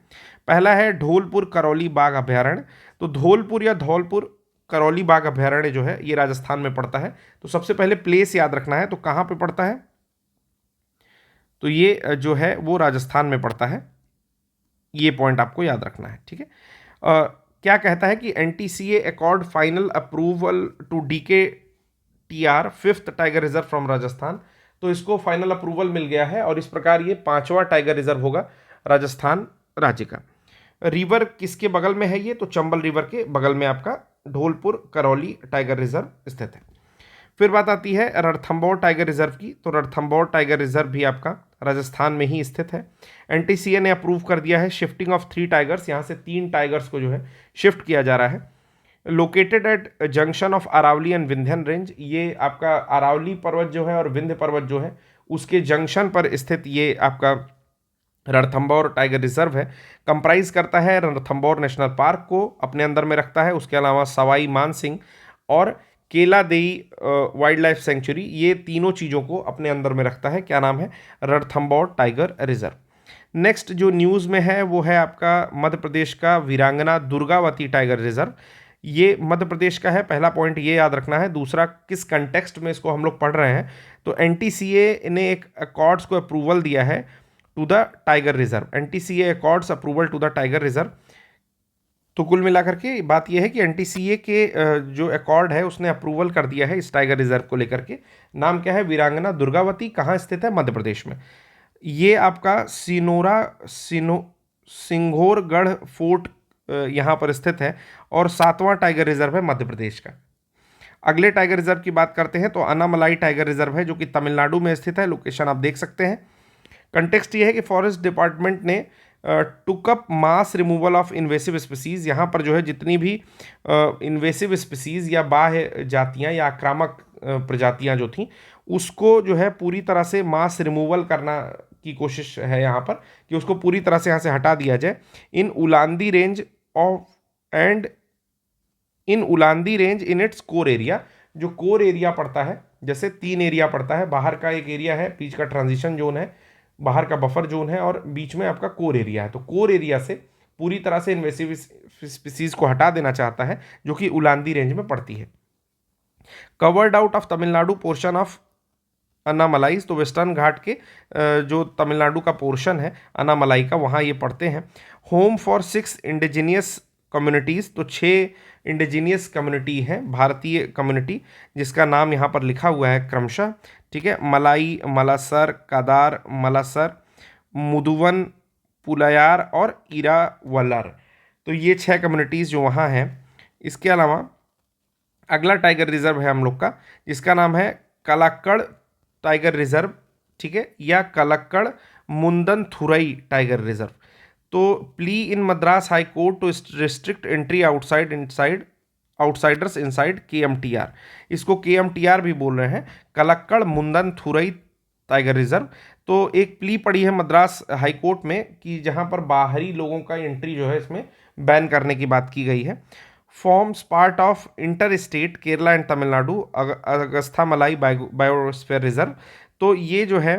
पहला है धौलपुर करौली बाघ अभयारण्य। तो धौलपुर या धौलपुर करौली बाघ अभयारण्य जो है ये राजस्थान में पड़ता है। तो सबसे पहले प्लेस याद रखना है, तो कहाँ पे पड़ता है, तो ये जो है वो राजस्थान में पड़ता है। ये पॉइंट आपको याद रखना है। ठीक है, क्या कहता है कि NTCA accord final approval to DKTR 5th tiger reserve from Rajasthan. तो इसको फाइनल अप्रूवल मिल गया है और इस प्रकार ये 5वां टाइगर रिजर्व होगा राजस्थान राज्य का। रिवर किसके बगल में है ये, तो चंबल रिवर के बगल में आपका धौलपुर करौली टाइगर रिजर्व स्थित है। फिर बात आती है रणथंभौर टाइगर रिजर्व की। तो रणथंभौर टाइगर रिजर्व भी आपका राजस्थान में ही स्थित है। NTCA ने अप्रूव कर दिया है शिफ्टिंग ऑफ 3 टाइगर्स, यहाँ से 3 टाइगर्स को जो है शिफ्ट किया जा रहा है। Located at junction of Aravalli and Vindhyan range, ये आपका अरावली पर्वत जो है और विंध्य पर्वत जो है उसके जंक्शन पर स्थित ये आपका रणथंभौर टाइगर रिजर्व है। कंप्राइज करता है रणथंभौर नेशनल पार्क को अपने अंदर में रखता है, उसके अलावा सवाई मानसिंह और केलादेई वाइल्ड लाइफ सेंचुरी, ये तीनों चीज़ों को अपने अंदर में रखता है। क्या नाम है, रणथंभौर टाइगर रिजर्व। नेक्स्ट जो न्यूज़ में है वो है आपका मध्य प्रदेश का वीरांगना दुर्गावती टाइगर रिजर्व। ये मध्य प्रदेश का है, पहला पॉइंट ये याद रखना है। दूसरा, किस कंटेक्स्ट में इसको हम लोग पढ़ रहे हैं, तो NTCA ने एक अकॉर्ड्स को अप्रूवल दिया है to the tiger reserve. NTCA accords approval to the tiger reserve. तो कुल मिलाकर के बात यह है कि NTCA के जो अकॉर्ड है उसने अप्रूवल कर दिया है इस टाइगर रिजर्व को लेकर के। नाम क्या है, वीरांगना दुर्गावती। कहाँ स्थित है, मध्य प्रदेश में। ये आपका सिंघोरगढ़ फोर्ट यहाँ पर स्थित है और 7वां टाइगर रिजर्व है मध्य प्रदेश का। अगले टाइगर रिजर्व की बात करते हैं तो अनामलाई टाइगर रिजर्व है जो कि तमिलनाडु में स्थित है। लोकेशन आप देख सकते हैं। कंटेक्स्ट ये है कि फॉरेस्ट डिपार्टमेंट ने took up mass removal of invasive species. यहाँ पर जो है जितनी भी इन्वेसिव स्पीसीज या बाह्य जातियाँ या आक्रामक प्रजातियाँ जो थीं उसको जो है पूरी तरह से मास रिमूवल करना की कोशिश है यहाँ पर, कि उसको पूरी तरह से यहाँ से हटा दिया जाए। In Ulandy range in its core area. जो कोर एरिया पड़ता है, जैसे 3 एरिया पड़ता है, बाहर का एक एरिया है, बीच का ट्रांजिशन जोन है, बाहर का बफर जोन है और बीच में आपका कोर एरिया है। तो कोर एरिया से पूरी तरह से इन्वेसिव स्पीसीज को हटा देना चाहता है जो कि उलांदी रेंज में पड़ती है। Covered out of Tamil Nadu portion of Annamalais. तो वेस्टर्न घाट के जो तमिलनाडु का पोर्शन है अन्नामलाई का, वहाँ ये पड़ते हैं। Home for 6 indigenous communities. तो 6 इंडिजीनियस कम्युनिटी है, भारतीय कम्युनिटी, जिसका नाम यहाँ पर लिखा हुआ है क्रमशः। ठीक है, मलाई, मलासर, कादार, मलासर, मुदुवन, पुलायार और इरावलर। तो ये 6 कम्युनिटीज़ जो वहाँ हैं। इसके अलावा अगला टाइगर रिजर्व है हम लोग का, जिसका नाम है कलाक्कड़ टाइगर रिजर्व, ठीक है, या Kalakkad Mundanthurai tiger reserve. तो plea in Madras High Court to restrict entry outsiders inside KMTR, इसको KMTR भी बोल रहे हैं, Kalakkad Mundanthurai tiger reserve. तो एक प्ली पड़ी है मद्रास हाई कोर्ट में कि जहां पर बाहरी लोगों का एंट्री जो है इसमें बैन करने की बात की गई है। Forms part of inter state Kerala and Tamil Nadu Agasthya malai biosphere reserve. तो ये जो है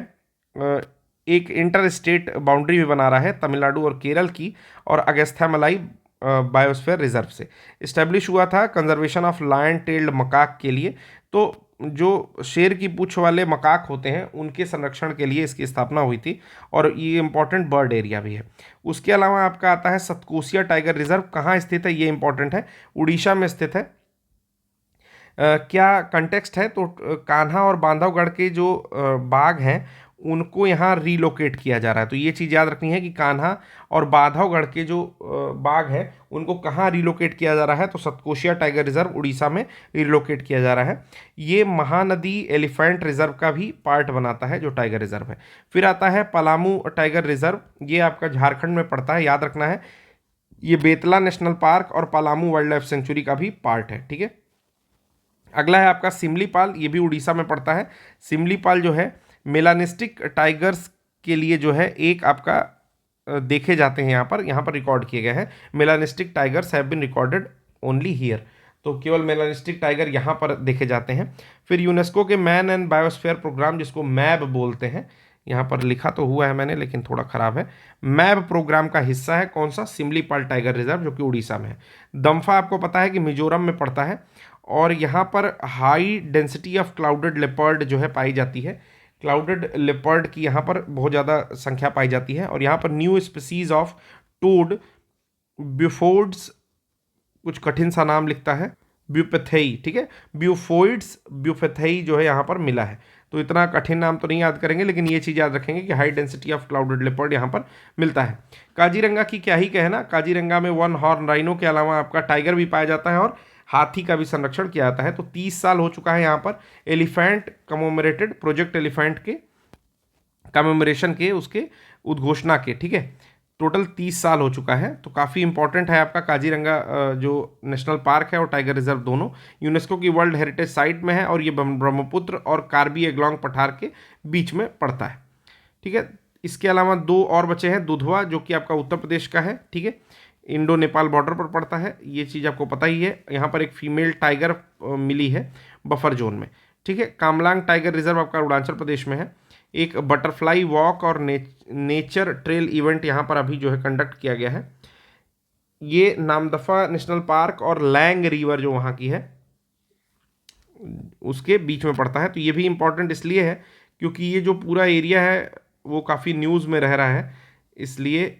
एक इंटर स्टेट बाउंड्री भी बना रहा है तमिलनाडु और केरल की, और अगस्था मलाई बायोस्फीयर रिजर्व से इस्टेब्लिश हुआ था conservation of lion tailed macaque के लिए। तो जो शेर की पूंछ वाले मकाक होते हैं उनके संरक्षण के लिए इसकी स्थापना हुई थी, और ये इंपॉर्टेंट बर्ड एरिया भी है। उसके अलावा आपका आता है सतकोसिया टाइगर रिजर्व। कहाँ स्थित है ये इंपॉर्टेंट है, उड़ीसा में स्थित है। क्या कंटेक्स्ट है, तो कान्हा और बांधवगढ़ के जो बाघ हैं उनको यहाँ रिलोकेट किया जा रहा है। तो ये चीज़ याद रखनी है कि कान्हा और बांधवगढ़ के जो बाघ हैं उनको कहाँ रिलोकेट किया जा रहा है, तो सतकोशिया टाइगर रिजर्व उड़ीसा में रिलोकेट किया जा रहा है। ये महानदी एलिफेंट रिजर्व का भी पार्ट बनाता है जो टाइगर रिजर्व है। फिर आता है पलामू टाइगर रिजर्व, ये आपका झारखंड में पड़ता है, याद रखना है। ये बेतला नेशनल पार्क और पलामू वाइल्ड लाइफ सेंचुरी का भी पार्ट है, ठीक है। अगला है आपका सिमलीपाल, ये भी उड़ीसा में पड़ता है। सिमलीपाल जो है मेलानिस्टिक टाइगर्स के लिए जो है एक आपका देखे जाते हैं, यहाँ पर रिकॉर्ड किए गए हैं। Melanistic tigers have been recorded only here, तो केवल मेलानिस्टिक टाइगर यहाँ पर देखे जाते हैं। फिर यूनेस्को के मैन एंड बायोस्फीयर प्रोग्राम, जिसको मैब बोलते हैं, यहाँ पर लिखा तो हुआ है मैंने लेकिन थोड़ा ख़राब है। मैब प्रोग्राम का हिस्सा है कौन सा, सिमलीपाल टाइगर रिजर्व जो कि उड़ीसा में है। दम्फा आपको पता है कि मिजोरम में पड़ता है, और यहाँ पर high density of clouded leopard जो है पाई जाती है। क्लाउडेड लेपर्ड की यहाँ पर बहुत ज़्यादा संख्या पाई जाती है, और यहाँ पर न्यू स्पीसीज ऑफ टोड ब्यूफोर्ड्स, कुछ कठिन सा नाम लिखता है, ब्यूपेथेई, ठीक है, ब्यूफोइड्स ब्यूपेथेई जो है यहाँ पर मिला है। तो इतना कठिन नाम तो नहीं याद करेंगे, लेकिन ये चीज़ याद रखेंगे कि high density of clouded leopard यहाँ पर मिलता है। काजीरंगा की क्या ही कहना, काजीरंगा में वन हॉर्न राइनो के अलावा आपका टाइगर भी पाया जाता है और हाथी का भी संरक्षण किया जाता है। तो 30 साल हो चुका है यहाँ पर एलिफेंट कमोमरेटेड प्रोजेक्ट एलिफेंट के कमेमोरेशन के उसके उद्घोषणा के, ठीक है। टोटल 30 साल हो चुका है, तो काफ़ी इंपॉर्टेंट है आपका काजीरंगा जो नेशनल पार्क है और टाइगर रिजर्व दोनों यूनेस्को की वर्ल्ड हेरिटेज साइट में है, और ये ब्रह्मपुत्र और कार्बी एग्लोंग पठार के बीच में पड़ता है, ठीक है। इसके अलावा दो और बचे हैं, दुधवा जो कि आपका उत्तर प्रदेश का है, ठीक है, इंडो नेपाल बॉर्डर पर पड़ता है, ये चीज़ आपको पता ही है। यहाँ पर एक फीमेल टाइगर मिली है बफर जोन में, ठीक है। कामलांग टाइगर रिजर्व आपका अरुणाचल प्रदेश में है। एक बटरफ्लाई वॉक और नेचर ट्रेल इवेंट यहाँ पर अभी जो है कंडक्ट किया गया है। ये नामदफा नेशनल पार्क और लैंग रिवर जो वहाँ की है उसके बीच में पड़ता है। तो ये भी इम्पॉर्टेंट इसलिए है क्योंकि ये जो पूरा एरिया है वो काफ़ी न्यूज़ में रह रहा है, इसलिए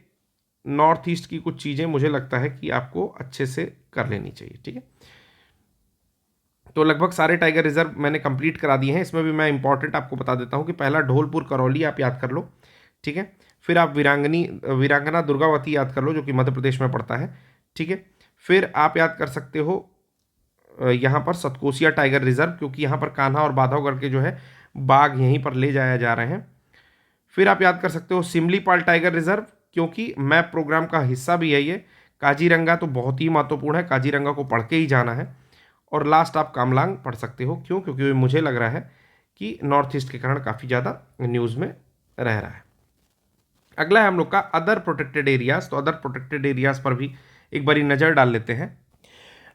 नॉर्थ ईस्ट की कुछ चीज़ें मुझे लगता है कि आपको अच्छे से कर लेनी चाहिए, ठीक है। तो लगभग सारे टाइगर रिजर्व मैंने कंप्लीट करा दिए हैं। इसमें भी मैं इंपॉर्टेंट आपको बता देता हूँ कि पहला ढोलपुर करौली आप याद कर लो, ठीक है। फिर आप वीरांगना दुर्गावती याद कर लो जो कि मध्य प्रदेश में पड़ता है, ठीक है। फिर आप याद कर सकते हो यहाँ पर सतकोसिया टाइगर रिजर्व, क्योंकि यहाँ पर कान्हा और बांधवगढ़ के जो है बाघ यहीं पर ले जाया जा रहे हैं। फिर आप याद कर सकते हो सिमलीपाल टाइगर रिजर्व, क्योंकि मैप प्रोग्राम का हिस्सा भी है ये। काजीरंगा तो बहुत ही महत्वपूर्ण है, काजीरंगा को पढ़ के ही जाना है। और लास्ट आप कामलांग पढ़ सकते हो, क्यों, क्योंकि मुझे लग रहा है कि नॉर्थ ईस्ट के कारण काफ़ी ज़्यादा न्यूज़ में रह रहा है। अगला है हम लोग का अदर प्रोटेक्टेड एरियाज़। तो अदर प्रोटेक्टेड एरियाज़ पर भी एक बारी नज़र डाल लेते हैं।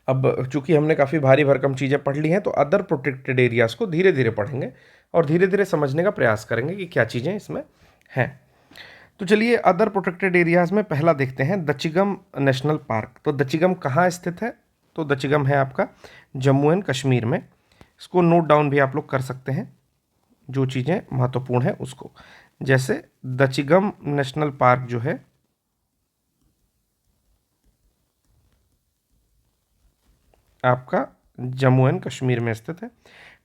अब चूंकि हमने काफ़ी भारी भरकम चीज़ें पढ़ ली हैं, तो अदर प्रोटेक्टेड एरियाज़ को धीरे धीरे पढ़ेंगे और धीरे धीरे समझने का प्रयास करेंगे कि क्या चीज़ें इसमें हैं। तो चलिए अदर प्रोटेक्टेड एरियाज़ में पहला देखते हैं दचिगम नेशनल पार्क। तो दचिगम कहाँ स्थित है, तो दचिगम है आपका जम्मू एंड कश्मीर में। इसको नोट डाउन भी आप लोग कर सकते हैं, जो चीज़ें महत्वपूर्ण है उसको। जैसे दचिगम नेशनल पार्क जो है आपका जम्मू एंड कश्मीर में स्थित है।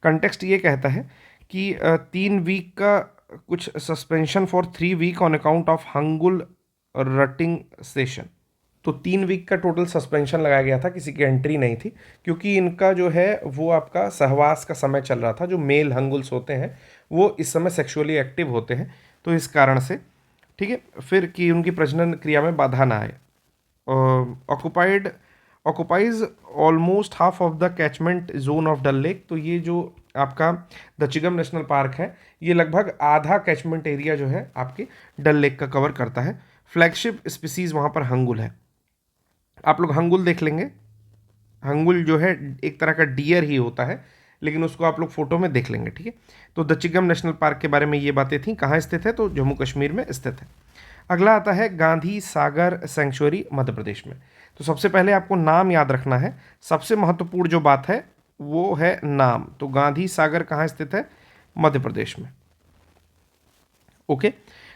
कंटेक्स्ट ये कहता है कि 3 वीक का कुछ suspension for 3 week on account of hangul rutting session, तो 3 वीक का टोटल सस्पेंशन लगाया गया था, किसी की एंट्री नहीं थी, क्योंकि इनका जो है वो आपका सहवास का समय चल रहा था। जो मेल हंगुल्स होते हैं वो इस समय सेक्सुअली एक्टिव होते हैं, तो इस कारण से, ठीक है, फिर कि उनकी प्रजनन क्रिया में बाधा ना आए। Occupied occupies almost half of the catchment zone of Dal lake. तो ये जो आपका दचिगम नेशनल पार्क है, ये लगभग आधा कैचमेंट एरिया जो है आपके डल लेक का कवर करता है। फ्लैगशिप स्पीसीज वहाँ पर हंगुल है। आप लोग हंगुल देख लेंगे। हंगुल जो है एक तरह का डियर ही होता है, लेकिन उसको आप लोग फोटो में देख लेंगे, ठीक है। तो दचिगम नेशनल पार्क के बारे में ये बातें थी। कहाँ स्थित है? तो जम्मू कश्मीर में स्थित है। अगला आता है गांधी सागर सेंचुरी मध्य प्रदेश में। तो सबसे पहले आपको नाम याद रखना है। सबसे महत्वपूर्ण जो बात है वो है नाम। तो गांधी सागर कहाँ स्थित है? मध्य प्रदेश में। ओके।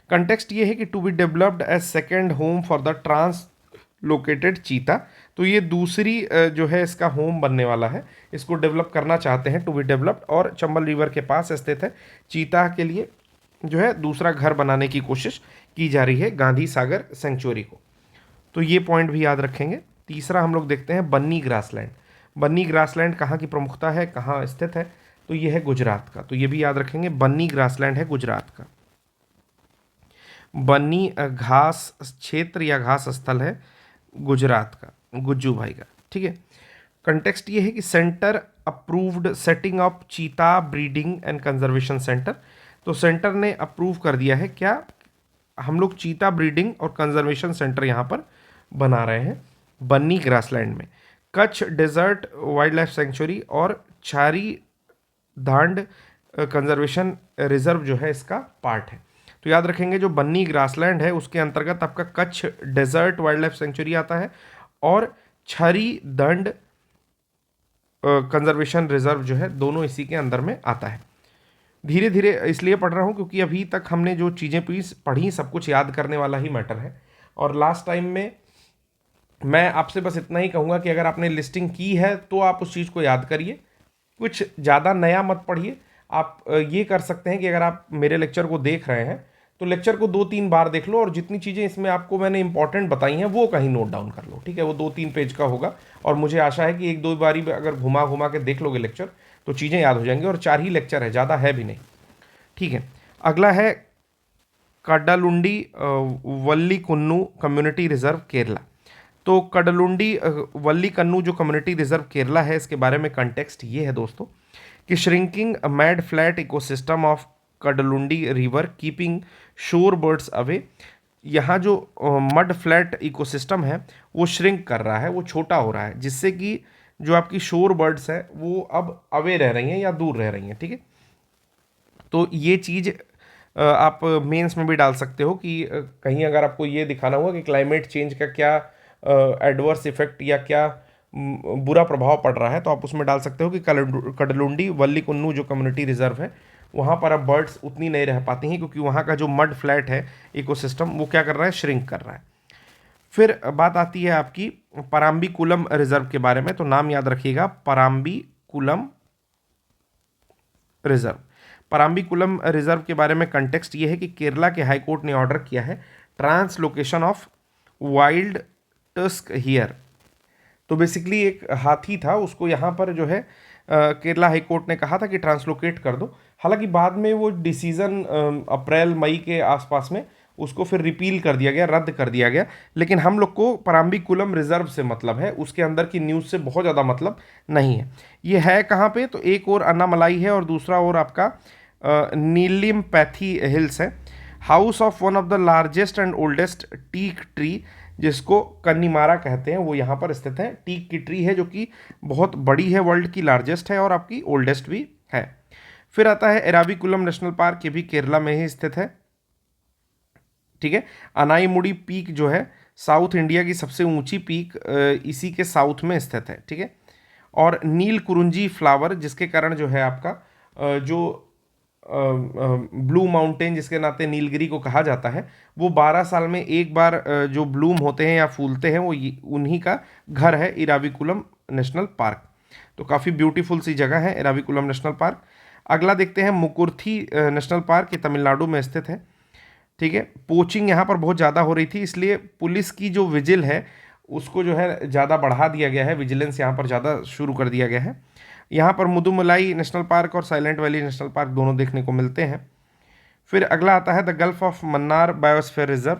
कंटेक्स्ट ये है कि to be developed as second home for the translocated cheetah. तो ये दूसरी जो है इसका होम बनने वाला है, इसको डेवलप करना चाहते हैं, टू बी डेवलप्ड, और चंबल रिवर के पास स्थित है। चीता के लिए जो है दूसरा घर बनाने की कोशिश की जा रही है गांधी सागर सेंचुरी को। तो ये पॉइंट भी याद रखेंगे। तीसरा हम लोग देखते हैं बन्नी ग्रासलैंड। बन्नी ग्रासलैंड कहाँ की प्रमुखता है, कहाँ स्थित है? तो ये है गुजरात का। तो ये भी याद रखेंगे, बन्नी ग्रासलैंड है गुजरात का। बन्नी घास क्षेत्र या घास स्थल है गुजरात का, गुज्जू भाई का, ठीक है। कंटेक्स्ट ये है कि सेंटर अप्रूव्ड सेटिंग अप चीता ब्रीडिंग एंड कंजर्वेशन सेंटर। तो सेंटर ने अप्रूव कर दिया है क्या? हम लोग चीता ब्रीडिंग और कंजर्वेशन सेंटर यहाँ पर बना रहे हैं बन्नी ग्रासलैंड में। Kutch desert wildlife sanctuary और छारी धांड कंजर्वेशन रिजर्व जो है इसका पार्ट है। तो याद रखेंगे, जो बन्नी ग्रासलैंड है उसके अंतर्गत आपका Kutch desert wildlife sanctuary आता है और छरी दंड कंजर्वेशन रिजर्व जो है, दोनों इसी के अंदर में आता है। धीरे धीरे इसलिए पढ़ रहा हूँ क्योंकि अभी तक हमने जो चीज़ें पढ़ी सब कुछ याद करने वाला ही मैटर है। और लास्ट टाइम में मैं आपसे बस इतना ही कहूँगा कि अगर आपने लिस्टिंग की है तो आप उस चीज़ को याद करिए, कुछ ज़्यादा नया मत पढ़िए। आप ये कर सकते हैं कि अगर आप मेरे लेक्चर को देख रहे हैं तो लेक्चर को 2-3 बार देख लो, और जितनी चीज़ें इसमें आपको मैंने इंपॉर्टेंट बताई हैं वो कहीं नोट डाउन कर लो, ठीक है। वो 2-3 पेज का होगा, और मुझे आशा है कि 1-2 बारी अगर घुमा घुमा के देख लोगे लेक्चर तो चीज़ें याद हो जाएंगी। और 4 ही लेक्चर है, ज़्यादा है भी नहीं, ठीक है। अगला है कडलुंडी वल्ली कुन्नू कम्युनिटी रिजर्व केरला। तो कडलुंडी वल्ली कन्नू जो कम्युनिटी रिजर्व केरला है, इसके बारे में कंटेक्स्ट ये है दोस्तों कि shrinking mud flat ecosystem of Kadalundi river keeping shore birds away. यहाँ जो मड फ्लैट इकोसिस्टम है वो श्रिंक कर रहा है, वो छोटा हो रहा है, जिससे कि जो आपकी शोर बर्ड्स हैं वो अब अवे रह रही हैं या दूर रह रही हैं, ठीक है। तो ये चीज़ आप मेंस में भी डाल सकते हो कि कहीं अगर आपको ये दिखाना हुआ कि क्लाइमेट चेंज का क्या एडवर्स इफेक्ट या क्या बुरा प्रभाव पड़ रहा है, तो आप उसमें डाल सकते हो कि कडलुंडी वल्ली कुन्नू जो कम्युनिटी रिजर्व है वहाँ पर अब बर्ड्स उतनी नहीं रह पाती हैं, क्योंकि वहाँ का जो मड फ्लैट है इकोसिस्टम वो क्या कर रहा है, श्रिंक कर रहा है। फिर बात आती है आपकी पराम्बीकुलम रिजर्व के बारे में। तो नाम याद रखिएगा, पराम्बीकुलम रिजर्व। पराम्बीकुलम रिजर्व के बारे में कंटेक्स्ट ये है कि केरला के हाईकोर्ट ने ऑर्डर किया है translocation of wild tusk here. तो बेसिकली एक हाथी था, उसको यहाँ पर जो है केरला हाईकोर्ट ने कहा था कि ट्रांसलोकेट कर दो। हालांकि बाद में वो डिसीज़न अप्रैल मई के आसपास में उसको फिर रिपील कर दिया गया, रद्द कर दिया गया। लेकिन हम लोग को पराम्बीकुलम रिजर्व से मतलब है, उसके अंदर की न्यूज़ से बहुत ज़्यादा मतलब नहीं है। ये है कहाँ पे? तो एक और अन्नामलाई है और दूसरा और आपका नीलिम पैथी हिल्स है। House of one of the largest and oldest teak tree, जिसको कन्नीमारा कहते हैं, वो यहाँ पर स्थित है। टीक की ट्री है जो कि बहुत बड़ी है, वर्ल्ड की लार्जेस्ट है और आपकी ओल्डेस्ट भी है। फिर आता है एराविकुलम नेशनल पार्क, ये भी केरला में ही स्थित है, ठीक है। अनाईमुडी पीक जो है साउथ इंडिया की सबसे ऊंची पीक इसी के साउथ में स्थित है, ठीक है। और नील कुरुंजी फ्लावर, जिसके कारण जो है आपका जो ब्लू माउंटेन जिसके नाते नीलगिरी को कहा जाता है, वो 12 साल में एक बार जो ब्लूम होते हैं या फूलते हैं, वो उन्हीं का घर है इराविकुलम नेशनल पार्क। तो काफ़ी ब्यूटीफुल सी जगह है इराविकुलम नेशनल पार्क। अगला देखते हैं मुकुर्थी नेशनल पार्क, ये तमिलनाडु में स्थित है, ठीक है। पोचिंग यहाँ पर बहुत ज़्यादा हो रही थी, इसलिए पुलिस की जो विजिल है उसको जो है ज़्यादा बढ़ा दिया गया है, विजिलेंस यहाँ पर ज़्यादा शुरू कर दिया गया है। यहाँ पर मुदुमलाई नेशनल पार्क और साइलेंट वैली नेशनल पार्क दोनों देखने को मिलते हैं। फिर अगला आता है the gulf of Mannar biosphere reserve.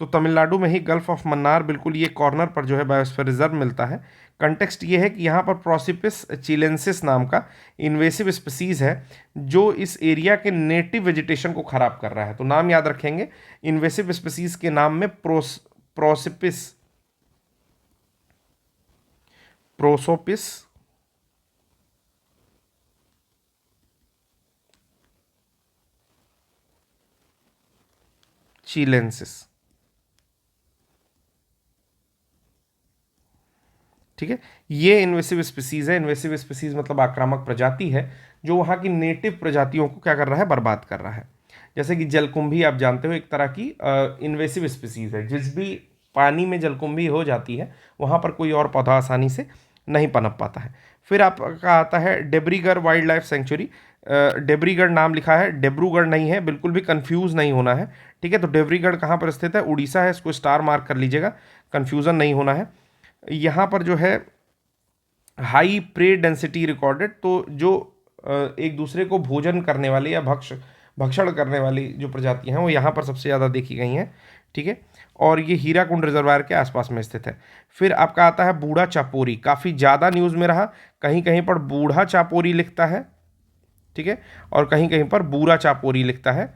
तो तमिलनाडु में ही गल्फ ऑफ मन्नार बिल्कुल ये कॉर्नर पर जो है बायोस्फीयर रिजर्व मिलता है। कंटेक्स्ट ये है कि यहाँ पर प्रोसिपिस चिलेंसिस नाम का इन्वेसिव स्पीसीज है जो इस एरिया के नेटिव वेजिटेशन को खराब कर रहा है। तो नाम याद रखेंगे, इन्वेसिव स्पीसीज के नाम में प्रोसिपिस प्रोसोपिस चिलेंसिस, ठीक है। ये इन्वेसिव स्पीसीज है। इन्वेसिव स्पीसीज मतलब आक्रामक प्रजाति है जो वहाँ की नेटिव प्रजातियों को क्या कर रहा है, बर्बाद कर रहा है। जैसे कि जलकुंभी आप जानते हो एक तरह की इन्वेसिव स्पीसीज है। जिस भी पानी में जलकुंभी हो जाती है वहाँ पर कोई और पौधा आसानी से नहीं पनप पाता है। फिर आपका आता है डेब्रीगढ़ वाइल्ड लाइफ सेंचुरी। डेब्रीगढ़ नाम लिखा है, डिब्रूगढ़ नहीं है, बिल्कुल भी कंफ्यूज नहीं होना है, ठीक है। तो डेब्रीगढ़ कहाँ पर स्थित है, उड़ीसा है, इसको स्टार मार्क कर लीजिएगा, कंफ्यूजन नहीं होना है। यहाँ पर जो है हाई प्रे डेंसिटी रिकॉर्डेड, तो जो एक दूसरे को भोजन करने वाले या भक्षण करने वाली जो प्रजातियां हैं वो यहाँ पर सबसे ज़्यादा देखी गई हैं, ठीक है। और ये हीराकुंड रिजर्वायर के आसपास में स्थित है। फिर आपका आता है बूढ़ा चापोरी, काफ़ी ज़्यादा न्यूज़ में रहा, कहीं कहीं पर बूढ़ा चापोरी लिखता है, ठीक है, और कहीं कहीं पर बूढ़ा चापोरी लिखता है।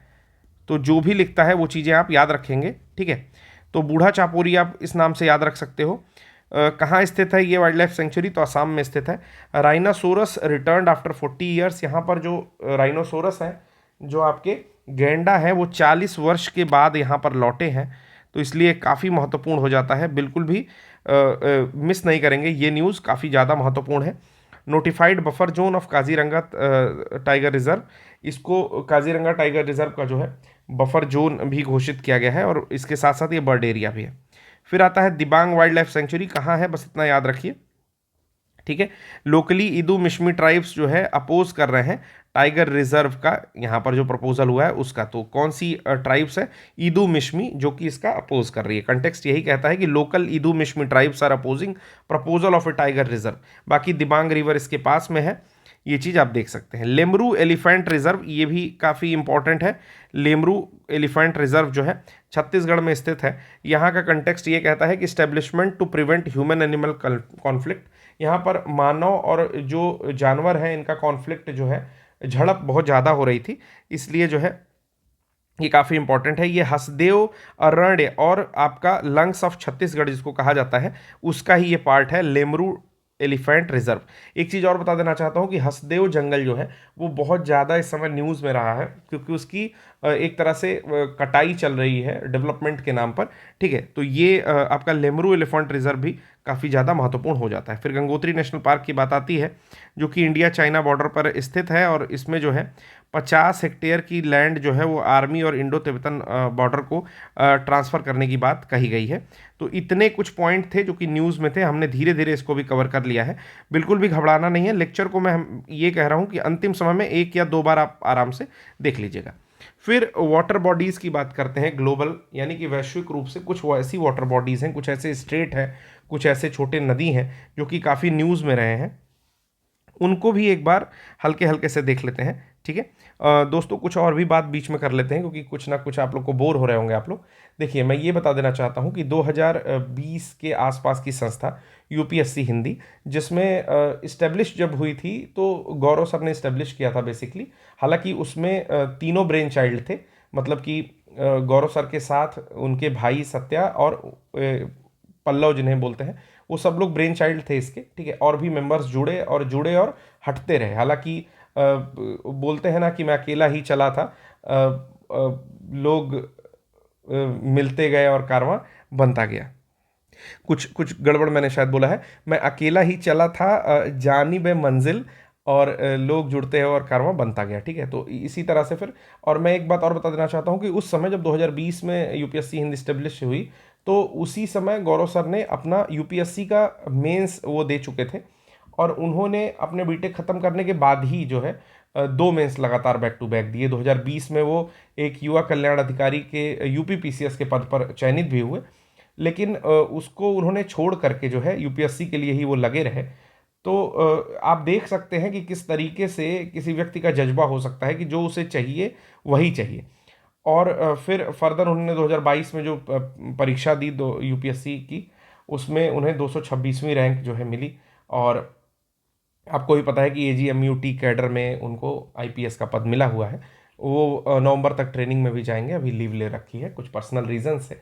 तो जो भी लिखता है वो चीज़ें आप याद रखेंगे, ठीक है। तो बूढ़ा चापोरी आप इस नाम से याद रख सकते हो। कहाँ स्थित है ये वाइल्ड लाइफ सेंचुरी, तो असम में स्थित है। Rhinoceros returned after 40 years. यहाँ पर जो राइनोसोरस है, जो आपके गैंडा है, वो 40 वर्ष के बाद यहाँ पर लौटे हैं। तो इसलिए काफ़ी महत्वपूर्ण हो जाता है, बिल्कुल भी मिस नहीं करेंगे, ये न्यूज़ काफ़ी ज़्यादा महत्वपूर्ण है। Notified buffer zone of Kaziranga tiger reserve, इसको काजीरंगा टाइगर रिजर्व का जो है बफर जोन भी घोषित किया गया है और इसके साथ साथ ये बर्ड एरिया भी है। फिर आता है दिबांग वाइल्ड लाइफ सेंचुरी, कहाँ है बस इतना याद रखिए, ठीक है। लोकली इदू मिश्मी ट्राइब्स जो है अपोज कर रहे हैं टाइगर रिजर्व का, यहाँ पर जो प्रपोजल हुआ है उसका। तो कौन सी ट्राइब्स है, इदू मिश्मी, जो कि इसका अपोज कर रही है। कंटेक्स्ट यही कहता है कि local Idu Mishmi tribes are opposing proposal of a tiger reserve. बाकी दिबांग रिवर इसके पास में है, ये चीज़ आप देख सकते हैं। लेमरू एलिफेंट रिजर्व, ये भी काफ़ी इंपॉर्टेंट है। लेमरू एलिफेंट रिजर्व जो है छत्तीसगढ़ में स्थित है। यहाँ का कंटेक्स्ट ये कहता है कि establishment to prevent human animal conflict. यहाँ पर मानव और जो जानवर हैं इनका कॉन्फ्लिक्ट जो है, झड़प बहुत ज़्यादा हो रही थी, इसलिए जो है ये काफ़ी इंपॉर्टेंट है। ये हसदेव अरण्य और आपका लंग्स ऑफ छत्तीसगढ़ जिसको कहा जाता है उसका ही ये पार्ट है, लेमरू एलिफेंट रिजर्व। एक चीज़ और बता देना चाहता हूँ कि हसदेव जंगल जो है वो बहुत ज़्यादा इस समय न्यूज़ में रहा है क्योंकि उसकी एक तरह से कटाई चल रही है डेवलपमेंट के नाम पर, ठीक है। तो ये आपका लेमरू एलिफेंट रिजर्व भी काफ़ी ज़्यादा महत्वपूर्ण हो जाता है। फिर गंगोत्री नेशनल पार्क की बात आती है जो कि इंडिया चाइना बॉर्डर पर स्थित है और इसमें जो है 50 हेक्टेयर की लैंड जो है वो आर्मी और इंडो तिब्बतन बॉर्डर को ट्रांसफ़र करने की बात कही गई है। तो इतने कुछ पॉइंट थे जो कि न्यूज़ में थे, हमने धीरे धीरे इसको भी कवर कर लिया है। बिल्कुल भी घबराना नहीं है, लेक्चर को मैं ये कह रहा हूँ कि अंतिम समय में 1 या 2 बार आप आराम से देख लीजिएगा। फिर वाटर बॉडीज़ की बात करते हैं ग्लोबल, यानी कि वैश्विक रूप से कुछ ऐसी वाटर बॉडीज़ हैं, कुछ ऐसे स्टेट हैं, कुछ ऐसे छोटे नदी हैं जो कि काफ़ी न्यूज़ में रहे हैं, उनको भी एक बार हल्के हल्के से देख लेते हैं, ठीक है। दोस्तों कुछ और भी बात बीच में कर लेते हैं क्योंकि कुछ ना कुछ आप लोग को बोर हो रहे होंगे आप लोग। देखिए मैं ये बता देना चाहता हूँ कि 2020 के आसपास की संस्था यूपीएससी हिंदी, जिसमें इस्टेब्लिश जब हुई थी तो गौरव सर ने इस्टेब्लिश किया था बेसिकली। हालांकि उसमें तीनों ब्रेन चाइल्ड थे, मतलब कि गौरव सर के साथ उनके भाई सत्या और पल्लव जिन्हें बोलते हैं, वो सब लोग ब्रेन चाइल्ड थे इसके, ठीक है। और भी मेंबर्स जुड़े और हटते रहे। हालांकि बोलते हैं ना कि मैं अकेला ही चला था, लोग मिलते गए और कारवां बनता गया। कुछ कुछ गड़बड़ मैंने शायद बोला है, मैं अकेला ही चला था जानिब मंजिल और लोग जुड़ते हैं और कारवां बनता गया, ठीक है। तो इसी तरह से फिर, और मैं एक बात और बता देना चाहता हूँ कि उस समय जब 2020 में यूपीएससी हिंदी स्टेब्लिश हुई तो उसी समय गौरव सर ने अपना यूपीएससी का मेंस वो दे चुके थे और उन्होंने अपने बीटेक ख़त्म करने के बाद ही जो है 2 मेंस लगातार बैक टू बैक दिए। 2020 में वो एक युवा कल्याण अधिकारी के यूपी पीसीएस के पद पर चयनित भी हुए। लेकिन उसको उन्होंने छोड़ करके जो है यूपीएससी के लिए ही वो लगे रहे। तो आप देख सकते हैं कि किस तरीके से किसी व्यक्ति का जज्बा हो सकता है कि जो उसे चाहिए वही चाहिए। और फिर फर्दर उन्होंने 2022 में जो परीक्षा दी दो यूपीएससी की, उसमें उन्हें 226वीं रैंक जो है मिली। और आपको भी पता है कि एजीएमयूटी कैडर में उनको आईपीएस का पद मिला हुआ है। वो नवंबर तक ट्रेनिंग में भी जाएंगे, अभी लीव ले रखी है कुछ पर्सनल रीजन से।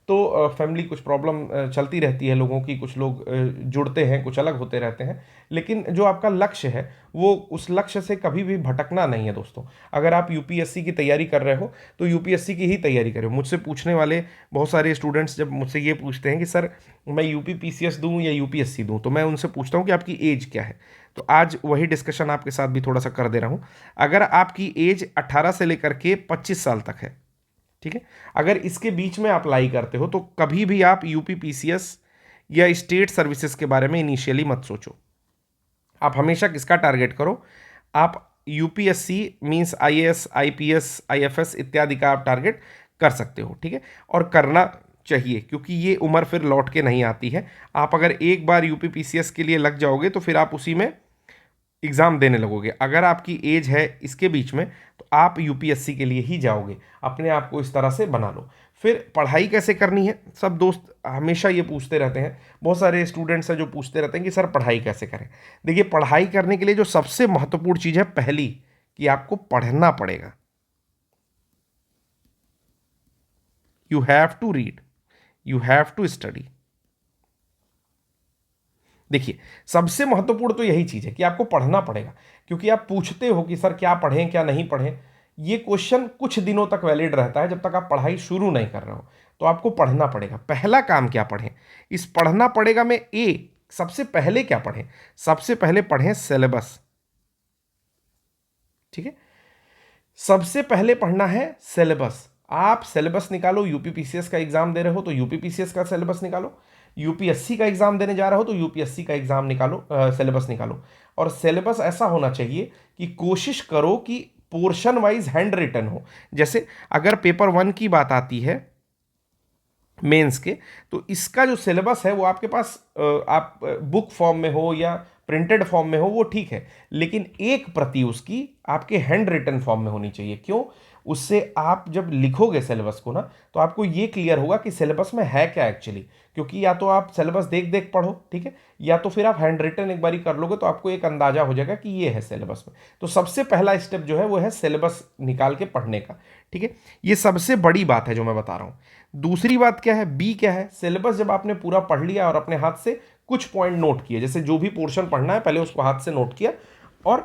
तो फैमिली कुछ प्रॉब्लम चलती रहती है लोगों की, कुछ लोग जुड़ते हैं, कुछ अलग होते रहते हैं। लेकिन जो आपका लक्ष्य है वो उस लक्ष्य से कभी भी भटकना नहीं है दोस्तों। अगर आप यूपीएससी की तैयारी कर रहे हो तो यूपीएससी की ही तैयारी करो। मुझसे पूछने वाले बहुत सारे स्टूडेंट्स जब मुझसे ये पूछते हैं कि सर मैं यूपी पीसीएस दूं या यूपीएससी दूं, तो मैं उनसे पूछता हूं कि आपकी एज क्या है। तो आज वही डिस्कशन आपके साथ भी थोड़ा सा कर दे रहा हूं। अगर आपकी एज 18 से लेकर के 25 साल तक है, ठीक है, अगर इसके बीच में अप्लाई करते हो तो कभी भी आप यूपी पीसीएस या स्टेट सर्विसेज के बारे में इनिशियली मत सोचो। आप हमेशा किसका टारगेट करो, आप UPSC means IAS IPS IFS इत्यादि का आप टारगेट कर सकते हो, ठीक है। और करना चाहिए, क्योंकि ये उम्र फिर लौट के नहीं आती है। आप अगर एक बार यूपी पीसीएस के लिए लग जाओगे तो फिर आप उसी में एग्ज़ाम देने लगोगे। अगर आपकी एज है इसके बीच में तो आप यूपीएससी के लिए ही जाओगे। अपने आप को इस तरह से बना लो। फिर पढ़ाई कैसे करनी है, सब दोस्त हमेशा ये पूछते रहते हैं। बहुत सारे स्टूडेंट्स हैं जो पूछते रहते हैं कि सर पढ़ाई कैसे करें। देखिए, पढ़ाई करने के लिए जो सबसे महत्वपूर्ण चीज़ है पहली, कि आपको पढ़ना पड़ेगा। You have to read, you have to study. देखिए, सबसे महत्वपूर्ण तो यही चीज़ है कि आपको पढ़ना पड़ेगा। क्योंकि आप पूछते हो कि सर क्या पढ़ें क्या नहीं पढ़ें, ये क्वेश्चन कुछ दिनों तक वैलिड रहता है जब तक आप पढ़ाई शुरू नहीं कर रहे हो। तो आपको पढ़ना पड़ेगा। पहला काम क्या पढ़ें, इस पढ़ना पड़ेगा में सबसे पहले क्या पढ़ें, सबसे पहले पढ़ें सिलेबस, ठीक है। सबसे पहले पढ़ना है सिलेबस। आप सिलेबस निकालो। यूपीपीसीएस का एग्जाम दे रहे हो तो यूपीपीसीएस का सिलेबस निकालो। यूपीएससी का एग्जाम देने जा रहे हो तो यूपीएससी का एग्जाम निकालो, सिलेबस निकालो। और सिलेबस ऐसा होना चाहिए कि कोशिश करो कि पोर्शन वाइज हैंड रिटन हो। जैसे अगर पेपर 1 की बात आती है मेंस के, तो इसका जो सिलेबस है वो आपके पास आप बुक फॉर्म में हो या प्रिंटेड फॉर्म में हो वो ठीक है, लेकिन एक प्रति उसकी आपके हैंड रिटन फॉर्म में होनी चाहिए। क्यों? उससे आप जब लिखोगे सिलेबस को ना, तो आपको ये क्लियर होगा कि सिलेबस में है क्या एक्चुअली। क्योंकि या तो आप सिलेबस देख देख पढ़ो, ठीक है, या तो फिर आप हैंड रिटन एक बारी कर लोगे तो आपको एक अंदाजा हो जाएगा कि ये है सिलेबस में। तो सबसे पहला स्टेप जो है वो है सिलेबस निकाल के पढ़ने का, ठीक है। ये सबसे बड़ी बात है जो मैं बता रहा हूँ। दूसरी बात क्या है, बी क्या है, सिलेबस जब आपने पूरा पढ़ लिया और अपने हाथ से कुछ पॉइंट नोट किए, जैसे जो भी पोर्शन पढ़ना है पहले उसको हाथ से नोट किया और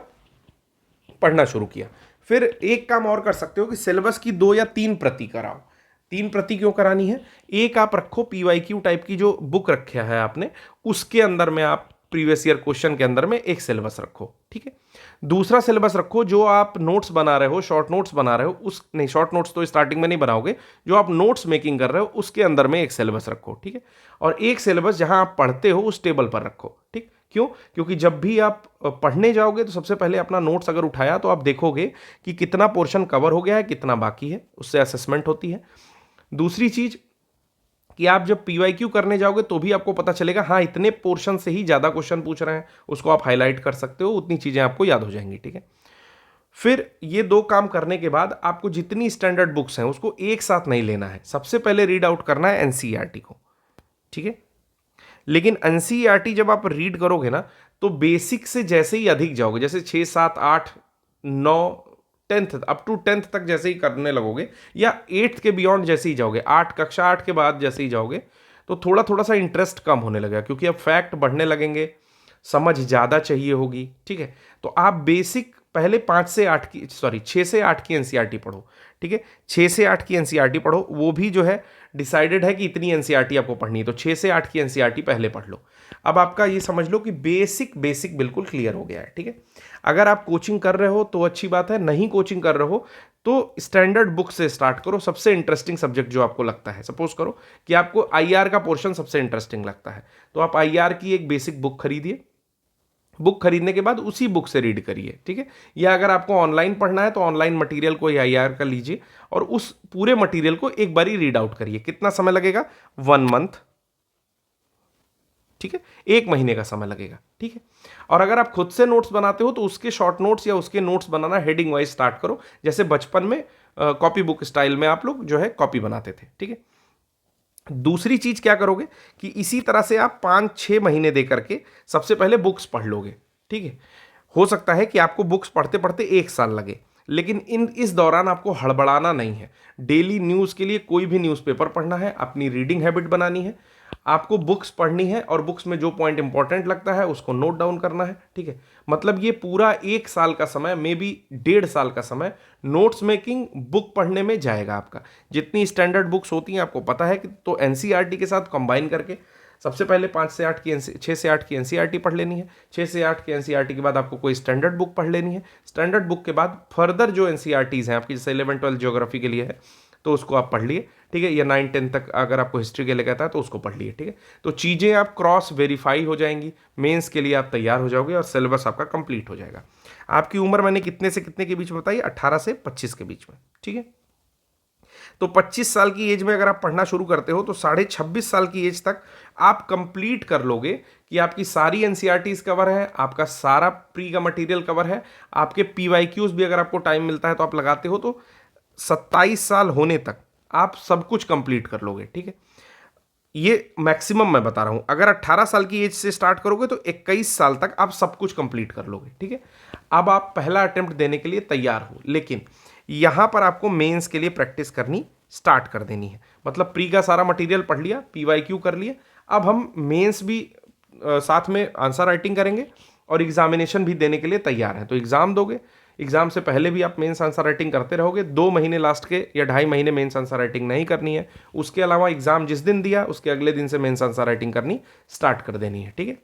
पढ़ना शुरू किया। फिर एक काम और कर सकते हो कि सिलेबस की 2 या 3 प्रति कराओ। 3 प्रति क्यों करानी है, एक आप रखो पीवाईक्यू टाइप की जो बुक रखा है आपने, उसके अंदर में आप प्रीवियस ईयर क्वेश्चन के अंदर में एक सिलेबस रखो, ठीक है। दूसरा सिलेबस रखो जो आप नोट्स बना रहे हो, शॉर्ट नोट्स बना रहे हो, उस नहीं, शॉर्ट नोट्स तो स्टार्टिंग में नहीं बनाओगे, जो आप नोट्स मेकिंग कर रहे हो उसके अंदर में एक सिलेबस रखो, ठीक है। और एक सिलेबस जहां आप पढ़ते हो उस टेबल पर रखो, ठीक। क्यों? क्योंकि जब भी आप पढ़ने जाओगे तो सबसे पहले अपना नोट्स अगर उठाया तो आप देखोगे कि कितना पोर्शन कवर हो गया है, कितना बाकी है, उससे असेसमेंट होती है। दूसरी चीज कि आप जब पीवाईक्यू करने जाओगे तो भी आपको पता चलेगा, हाँ इतने पोर्शन से ही ज़्यादा क्वेश्चन पूछ रहे हैं, उसको आप हाईलाइट कर सकते हो, उतनी चीज़ें आपको याद हो जाएंगी, ठीक है। फिर ये 2 काम करने के बाद आपको जितनी स्टैंडर्ड बुक्स हैं उसको एक साथ नहीं लेना है। सबसे पहले रीड आउट करना है एनसीईआरटी को, ठीक है। लेकिन एनसीईआरटी जब आप रीड करोगे ना तो बेसिक से जैसे ही अधिक जाओगे, जैसे 6, 7, 8, 9, 10th अप टू 10th तक जैसे ही करने लगोगे, या 8th के बियॉन्ड जैसे ही जाओगे, कक्षा 8 के बाद जैसे ही जाओगे, तो थोड़ा थोड़ा सा इंटरेस्ट कम होने लगेगा। क्योंकि अब फैक्ट बढ़ने लगेंगे, समझ ज़्यादा चाहिए होगी, ठीक है। तो आप बेसिक पहले 6 से 8 की एनसीईआरटी पढ़ो, ठीक है। 6 से 8 की एनसीईआरटी पढ़ो, वो भी जो है डिसाइडेड है कि इतनी एनसीईआरटी आपको पढ़नी है, तो 6 से 8 की एनसीईआरटी पहले पढ़ लो। अब आपका ये समझ लो कि बेसिक बिल्कुल क्लियर हो गया है, ठीक है। अगर आप कोचिंग कर रहे हो तो अच्छी बात है, नहीं कोचिंग कर रहे हो तो स्टैंडर्ड बुक से स्टार्ट करो। सबसे इंटरेस्टिंग सब्जेक्ट जो आपको लगता है, सपोज करो कि आपको आईआर का पोर्शन सबसे इंटरेस्टिंग लगता है, तो आप आईआर की एक बेसिक बुक खरीदिए, बुक खरीदने के बाद उसी बुक से रीड करिए, ठीक है। या अगर आपको ऑनलाइन पढ़ना है तो ऑनलाइन मटेरियल को IR का लीजिए और उस पूरे मटेरियल को एक बार ही रीड आउट करिए। कितना समय लगेगा? 1 मंथ, ठीक है, 1 महीने का समय लगेगा, ठीक है। और अगर आप खुद से नोट्स बनाते हो तो उसके शॉर्ट नोट्स या उसके नोट्स बनाना हेडिंग वाइज स्टार्ट करो, जैसे बचपन में कॉपी बुक स्टाइल में आप लोग जो है कॉपी बनाते थे, ठीक है। दूसरी चीज क्या करोगे कि इसी तरह से आप 5-6 महीने दे करके सबसे पहले बुक्स पढ़ लोगे, ठीक है। हो सकता है कि आपको बुक्स पढ़ते पढ़ते 1 साल लगे, लेकिन इस दौरान आपको हड़बड़ाना नहीं है। डेली न्यूज़ के लिए कोई भी न्यूज़पेपर पढ़ना है, अपनी रीडिंग हैबिट बनानी है, आपको बुक्स पढ़नी है और बुक्स में जो पॉइंट इंपॉर्टेंट लगता है उसको नोट डाउन करना है, ठीक है। मतलब ये पूरा 1 साल का समय, मे बी 1.5 साल का समय नोट्स मेकिंग, बुक पढ़ने में जाएगा आपका। जितनी स्टैंडर्ड बुक्स होती हैं आपको पता है कि, तो NCERT के साथ कंबाइन करके सबसे पहले 6 से 8 की NCERT पढ़ लेनी है। 6 से 8 की NCERT के बाद आपको कोई स्टैंडर्ड बुक पढ़ लेनी है। स्टैंडर्ड बुक के बाद फर्दर जो NCERTs हैं आपकी, जैसे 11-12 ज्योग्राफी के लिए है तो उसको आप पढ़ लिए, ठीक है। या 9-10 तक अगर आपको हिस्ट्री के लिए कहता है तो उसको पढ़ लिए, ठीक है। तो चीज़ें आप क्रॉस वेरीफाई हो जाएंगी, मेंस के लिए आप तैयार हो जाओगे और सिलेबस आपका कंप्लीट हो जाएगा। आपकी उम्र मैंने कितने से कितने के बीच में बताई? 18 से 25 के बीच में, ठीक है। तो 25 साल की एज में अगर आप पढ़ना शुरू करते हो तो 26.5 साल की एज तक आप कंप्लीट कर लोगे कि आपकी सारी NCERTs कवर है, आपका सारा प्री का मटेरियल कवर है, आपके PYQs भी अगर आपको टाइम मिलता है तो आप लगाते हो, तो 27 साल होने तक आप सब कुछ कंप्लीट कर लोगे, ठीक है। ये मैक्सिमम मैं बता रहा हूं। अगर 18 साल की एज से स्टार्ट करोगे तो 21 साल तक आप सब कुछ कंप्लीट कर लोगे, ठीक है। अब आप पहला अटेम्प्ट देने के लिए तैयार हो, लेकिन यहां पर आपको मेंस के लिए प्रैक्टिस करनी स्टार्ट कर देनी है। मतलब प्री का सारा मटेरियल पढ़ लिया, PYQ कर लिया, अब हम मेंस भी साथ में आंसर राइटिंग करेंगे और एग्जामिनेशन भी देने के लिए तैयार हैं। तो एग्जाम दोगे, एग्जाम से पहले भी आप मेंस आंसर राइटिंग करते रहोगे। 2 महीने लास्ट के या 2.5 महीने मेंस आंसर राइटिंग नहीं करनी है। उसके अलावा एग्जाम जिस दिन दिया उसके अगले दिन से मेंस आंसर राइटिंग करनी स्टार्ट कर देनी है, ठीक है।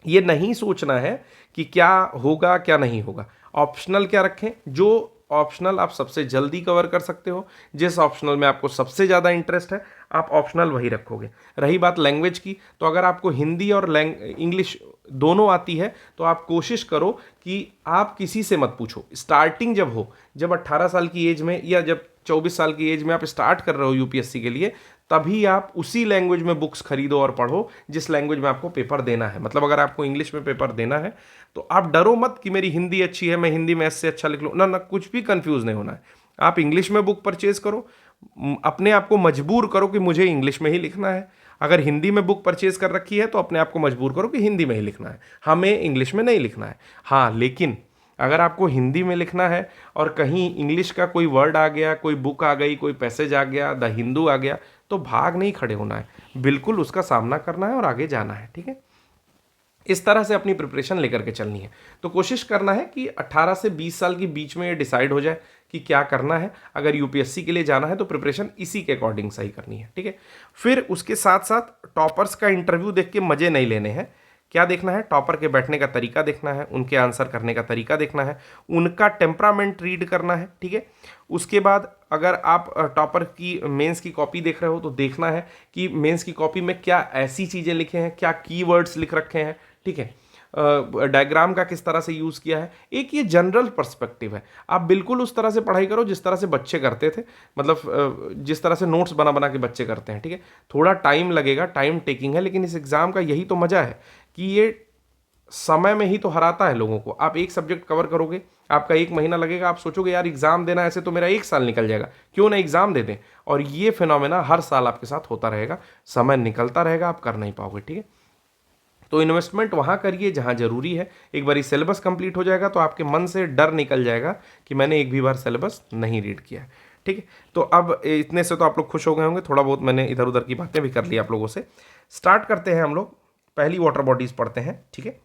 ये नहीं सोचना है कि क्या होगा क्या नहीं होगा। ऑप्शनल क्या रखें? जो ऑप्शनल आप सबसे जल्दी कवर कर सकते हो, जिस ऑप्शनल में आपको सबसे ज़्यादा इंटरेस्ट है, आप ऑप्शनल वही रखोगे। रही बात लैंग्वेज की, तो अगर आपको हिंदी और इंग्लिश दोनों आती है तो आप कोशिश करो कि आप किसी से मत पूछो। स्टार्टिंग जब हो, जब 18 साल की एज में या जब 24 साल की एज में आप स्टार्ट कर रहे हो UPSC के लिए, तभी आप उसी लैंग्वेज में बुक्स खरीदो और पढ़ो जिस लैंग्वेज में आपको पेपर देना है। मतलब अगर आपको इंग्लिश में पेपर देना है तो आप डरो मत कि मेरी हिंदी अच्छी है, मैं हिंदी में इससे अच्छा लिख लूँ, ना ना, कुछ भी कंफ्यूज नहीं होना है। आप इंग्लिश में बुक परचेज करो, अपने आप को मजबूर करो कि मुझे इंग्लिश में ही लिखना है। अगर हिंदी में बुक परचेज कर रखी है तो अपने आप को मजबूर करो कि हिंदी में ही लिखना है, हमें इंग्लिश में नहीं लिखना है। हाँ, लेकिन अगर आपको हिंदी में लिखना है और कहीं इंग्लिश का कोई वर्ड आ गया, कोई बुक आ गई, कोई पैसेज आ गया, द हिंदू आ गया, तो भाग नहीं खड़े होना है, बिल्कुल उसका सामना करना है और आगे जाना है, ठीक है। इस तरह से अपनी प्रिपरेशन लेकर के चलनी है। तो कोशिश करना है कि 18 से 20 साल के बीच में ये डिसाइड हो जाए कि क्या करना है। अगर UPSC के लिए जाना है तो प्रिपरेशन इसी के अकॉर्डिंग सही करनी है, ठीक है। फिर उसके साथ साथ टॉपर्स का इंटरव्यू देख के मजे नहीं लेने हैं। क्या देखना है? टॉपर के बैठने का तरीका देखना है, उनके आंसर करने का तरीका देखना है, उनका टेम्परामेंट रीड करना है, ठीक है। उसके बाद अगर आप टॉपर की मेंस की कॉपी देख रहे हो तो देखना है कि मेंस की कॉपी में क्या ऐसी चीज़ें लिखे हैं, क्या कीवर्ड्स लिख रखे हैं, ठीक है। डायग्राम का किस तरह से यूज़ किया है। एक ये जनरल पर्सपेक्टिव है। आप बिल्कुल उस तरह से पढ़ाई करो जिस तरह से बच्चे करते थे, मतलब जिस तरह से नोट्स बना बना के बच्चे करते हैं, ठीक है। थोड़ा टाइम लगेगा, टाइम टेकिंग है, लेकिन इस एग्ज़ाम का यही तो मज़ा है कि ये समय में ही तो हराता है लोगों को। आप एक सब्जेक्ट कवर करोगे, आपका 1 महीना लगेगा, आप सोचोगे यार एग्जाम देना, ऐसे तो मेरा 1 साल निकल जाएगा, क्यों ना एग्जाम दे दें। और ये फिनोमेना हर साल आपके साथ होता रहेगा, समय निकलता रहेगा, आप कर नहीं पाओगे, ठीक है। तो इन्वेस्टमेंट वहाँ करिए जहाँ जरूरी है। एक बार सिलेबस कंप्लीट हो जाएगा तो आपके मन से डर निकल जाएगा कि मैंने एक भी बार सिलेबस नहीं रीड किया है, ठीक है। तो अब इतने से तो आप लोग खुश हो गए होंगे, थोड़ा बहुत मैंने इधर उधर की बातें भी कर ली आप लोगों से। स्टार्ट करते हैं हम लोग, पहली वाटर बॉडीज पढ़ते हैं, ठीक है।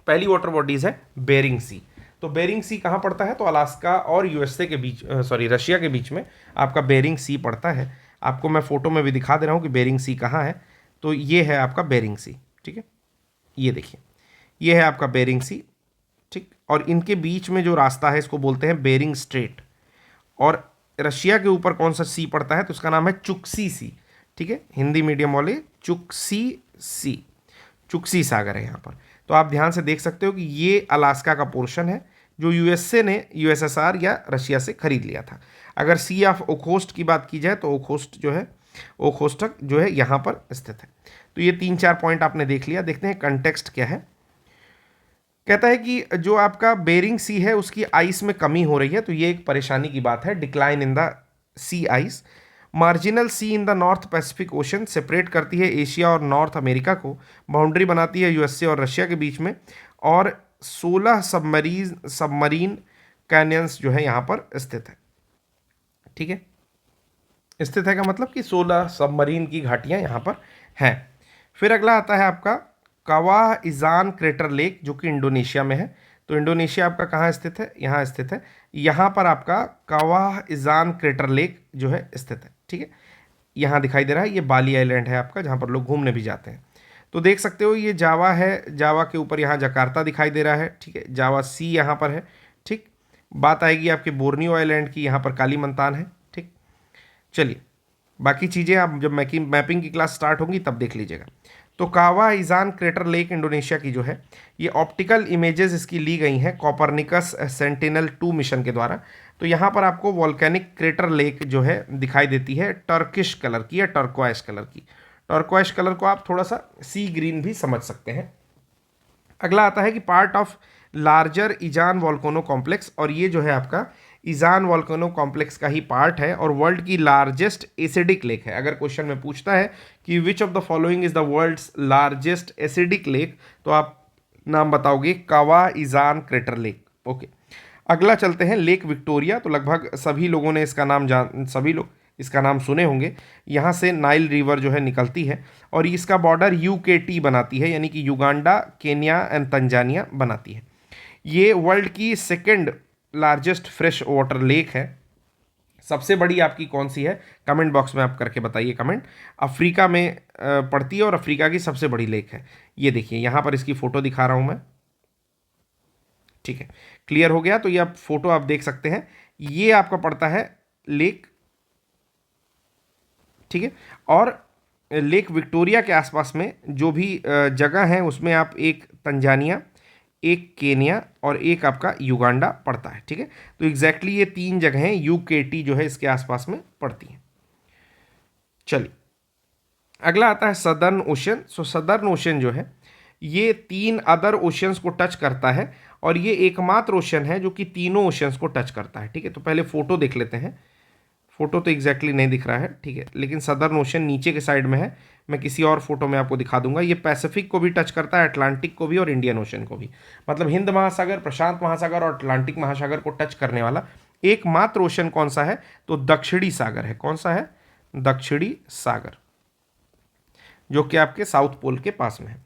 पहली वाटर बॉडीज है बेरिंग सी। तो बेरिंग सी कहाँ पड़ता है? तो अलास्का और USA के बीच, सॉरी रशिया के बीच में आपका बेरिंग सी पड़ता है। आपको मैं फोटो में भी दिखा दे रहा हूँ कि बेरिंग सी कहाँ है। तो ये है आपका बेरिंग सी, ठीक है। ये देखिए, ये है आपका बेरिंग सी, ठीक। और इनके बीच में जो रास्ता है इसको बोलते हैं बेरिंग स्ट्रेट। और रशिया के ऊपर कौन सा सी पड़ता है? तो उसका नाम है चुक्सी सी, ठीक है। हिंदी मीडियम वाले चुक्सी सी, चुक्सी सागर है यहाँ पर। तो आप ध्यान से देख सकते हो कि ये अलास्का का पोर्शन है जो यूएसए ने यूएसएसआर या रशिया से खरीद लिया था। अगर सी ऑफ ओखोस्ट की बात की जाए तो ओखोस्ट जो है, ओखोस्टक जो है यहाँ पर स्थित है। तो ये 3-4 पॉइंट आपने देख लिया। देखते हैं कंटेक्स्ट क्या है। कहता है कि जो आपका बेरिंग सी है उसकी आइस में कमी हो रही है, तो ये एक परेशानी की बात है। Decline in the sea ice. Marginal sea in the north Pacific ocean separate करती है एशिया और नॉर्थ अमेरिका को, बाउंड्री बनाती है यूएसए और रशिया के बीच में, और 16 सबमरीन कैनियंस जो है यहाँ पर स्थित है। ठीक है, स्थित है का मतलब कि 16 सबमरीन की घाटियाँ यहाँ पर हैं। फिर अगला आता है आपका कावाह इजान क्रेटर लेक जो कि इंडोनेशिया में है। तो इंडोनेशिया आपका कहाँ स्थित है? यहाँ स्थित है। यहाँ पर आपका कावाह इजान क्रेटर लेक जो है स्थित है। ठीक है, यहाँ दिखाई दे रहा है, ये बाली आइलैंड है आपका, जहाँ पर लोग घूमने भी जाते हैं। तो देख सकते हो ये जावा है, जावा के ऊपर यहाँ जकार्ता दिखाई दे रहा है। ठीक है, जावा सी यहाँ पर है। ठीक, बात आएगी आपके बोर्नियो आइलैंड की, यहाँ पर कालीमंतान है। ठीक, चलिए बाकी चीज़ें आप जब मैपिंग की क्लास स्टार्ट होगी तब देख लीजिएगा। तो कावा इजान क्रेटर लेक इंडोनेशिया की जो है, ये ऑप्टिकल इमेजेस इसकी ली गई हैं कॉपरनिकस सेंटिनल-2 मिशन के द्वारा। तो यहाँ पर आपको वॉल्केनिक क्रेटर लेक जो है दिखाई देती है टर्किश कलर की या टर्क्वाइश कलर की। टर्क्वाइश कलर को आप थोड़ा सा सी ग्रीन भी समझ सकते हैं। अगला आता है कि part of larger इजान volcano complex, और ये जो है आपका इजान वॉल्केनो कॉम्प्लेक्स का ही पार्ट है और वर्ल्ड की लार्जेस्ट एसिडिक लेक है। अगर क्वेश्चन में पूछता है कि which of the following is the world's largest acidic lake, तो आप नाम बताओगे कावा इजान क्रेटर लेक। ओके, अगला चलते हैं लेक विक्टोरिया। तो लगभग सभी लोगों ने इसका नाम सभी लोग इसका नाम सुने होंगे। यहाँ से नाइल रिवर जो है निकलती है और इसका बॉर्डर यूकेटी बनाती है, यानी कि युगांडा, केन्या एंड तंजानिया बनाती है। ये वर्ल्ड की second largest fresh water lake है। सबसे बड़ी आपकी कौन सी है? कमेंट बॉक्स में आप करके बताइए कमेंट। अफ्रीका में पड़ती है और अफ्रीका की सबसे बड़ी लेक है। ये देखिए यहाँ पर इसकी फ़ोटो दिखा रहा हूँ मैं। ठीक है, क्लियर हो गया? तो ये आप फोटो आप देख सकते हैं, ये आपका पड़ता है लेक। ठीक है, और लेक विक्टोरिया के आसपास में जो भी जगह है उसमें आप एक तंजानिया, एक केन्या और एक आपका युगांडा पड़ता है। ठीक है, तो एग्जैक्टली ये 3 जगहें यूकेटी जो है इसके आसपास में पड़ती हैं। चलिए अगला आता है सदर्न ओशन। सो सदर्न ओशन जो है ये 3 अदर ओशंस को टच करता है और ये एकमात्र ओशन है जो कि तीनों ओशंस को टच करता है। ठीक है, तो पहले फोटो देख लेते हैं। फोटो तो एग्जैक्टली नहीं दिख रहा है, ठीक है, लेकिन सदर्न ओशन नीचे के साइड में है। मैं किसी और फोटो में आपको दिखा दूंगा। ये पैसिफिक को भी टच करता है, अटलांटिक को भी और इंडियन ओशन को भी। मतलब हिंद महासागर, प्रशांत महासागर और अटलांटिक महासागर को टच करने वाला एकमात्र ओशन कौन सा है? तो दक्षिणी सागर है। कौन सा है? दक्षिणी सागर, जो कि आपके साउथ पोल के पास में है।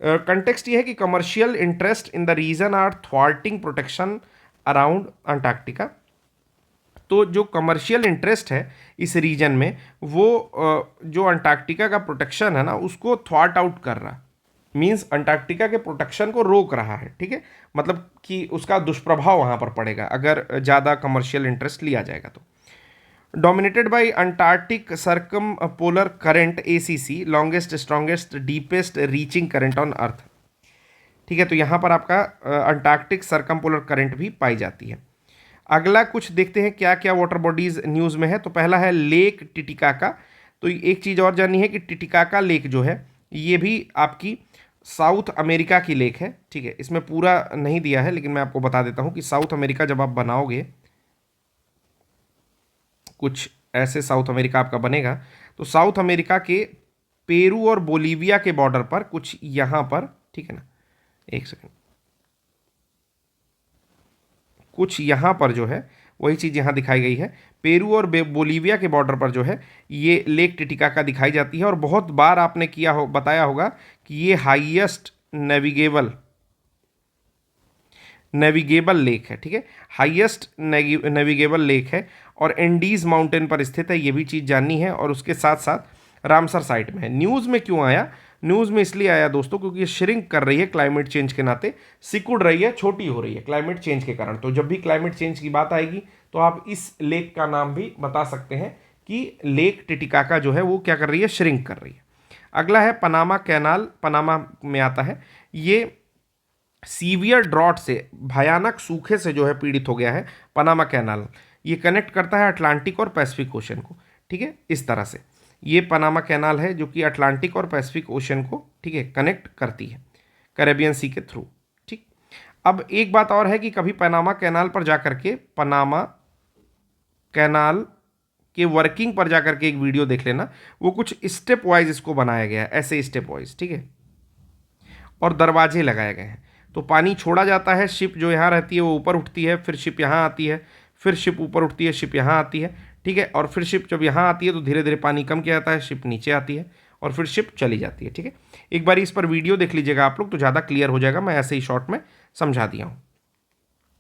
कंटेक्स्ट ये है कि commercial interest in the region are thwarting protection around Antarctica. तो जो कमर्शियल इंटरेस्ट है इस रीजन में, वो जो अंटार्कटिका का प्रोटेक्शन है ना उसको थ्वाट आउट कर रहा, मींस अंटार्कटिका के प्रोटेक्शन को रोक रहा है। ठीक है, मतलब कि उसका दुष्प्रभाव वहाँ पर पड़ेगा अगर ज़्यादा कमर्शियल इंटरेस्ट लिया जाएगा तो। Dominated by Antarctic circum polar current ACC, longest strongest deepest reaching current on earth. ठीक है, तो यहाँ पर आपका अंटार्कटिक सर्कम पोलर करंट भी पाई जाती है। अगला कुछ देखते हैं क्या क्या वाटर बॉडीज न्यूज़ में है। तो पहला है लेक टिटिकाका। तो एक चीज़ और जाननी है कि टिटिकाका लेक जो है ये भी आपकी साउथ अमेरिका की लेक है। ठीक है, इसमें पूरा नहीं दिया है लेकिन मैं आपको बता देता हूँ कि साउथ अमेरिका जब आप बनाओगे, कुछ ऐसे साउथ अमेरिका आपका बनेगा, तो साउथ अमेरिका के पेरू और बोलीविया के बॉर्डर पर कुछ यहाँ पर, ठीक है ना, एक सेकेंड, कुछ यहाँ पर जो है वही चीज़ यहाँ दिखाई गई है। पेरू और बोलीविया के बॉर्डर पर जो है ये लेक टिटिकाका दिखाई जाती है और बहुत बार आपने बताया होगा कि ये हाईएस्ट नेविगेबल लेक है। ठीक है, हाईएस्ट नेविगेबल लेक है और एंडीज माउंटेन पर स्थित है, ये भी चीज़ जाननी है। और उसके साथ साथ रामसर साइट में है। न्यूज़ में क्यों आया? न्यूज़ में इसलिए आया दोस्तों क्योंकि ये श्रिंक कर रही है क्लाइमेट चेंज के नाते, सिकुड़ रही है, छोटी हो रही है क्लाइमेट चेंज के कारण। तो जब भी क्लाइमेट चेंज की बात आएगी तो आप इस लेक का नाम भी बता सकते हैं कि लेक टिटिकाका जो है वो क्या कर रही है? श्रिंक कर रही है। अगला है पनामा कैनाल, पनामा में आता है। ये सीवियर ड्रॉट से, भयानक सूखे से जो है पीड़ित हो गया है पनामा कैनाल। ये कनेक्ट करता है अटलांटिक और पैसिफिक ओशन को, ठीक है। इस तरह से ये पनामा कैनाल है जो कि अटलांटिक और पैसिफिक ओशन को, ठीक है, कनेक्ट करती है कैरेबियन सी के थ्रू, ठीक। अब एक बात और है कि कभी पनामा कैनाल पर जाकर के, पनामा कैनाल के वर्किंग पर जाकर के एक वीडियो देख लेना, वो कुछ स्टेप वाइज इसको बनाया गया है, ऐसे स्टेप वाइज, ठीक है, और दरवाजे लगाए गए हैं। तो पानी छोड़ा जाता है, शिप जो यहाँ रहती है वो ऊपर उठती है, फिर शिप यहाँ आती है, फिर शिप ऊपर उठती है, शिप यहाँ आती है, ठीक है, और फिर शिप जब यहाँ आती है तो धीरे धीरे पानी कम किया जाता है, शिप नीचे आती है और फिर शिप चली जाती है, ठीक है। एक बार इस पर वीडियो देख लीजिएगा आप लोग तो ज़्यादा क्लियर हो जाएगा, मैं ऐसे ही शॉर्ट में समझा दिया हूँ।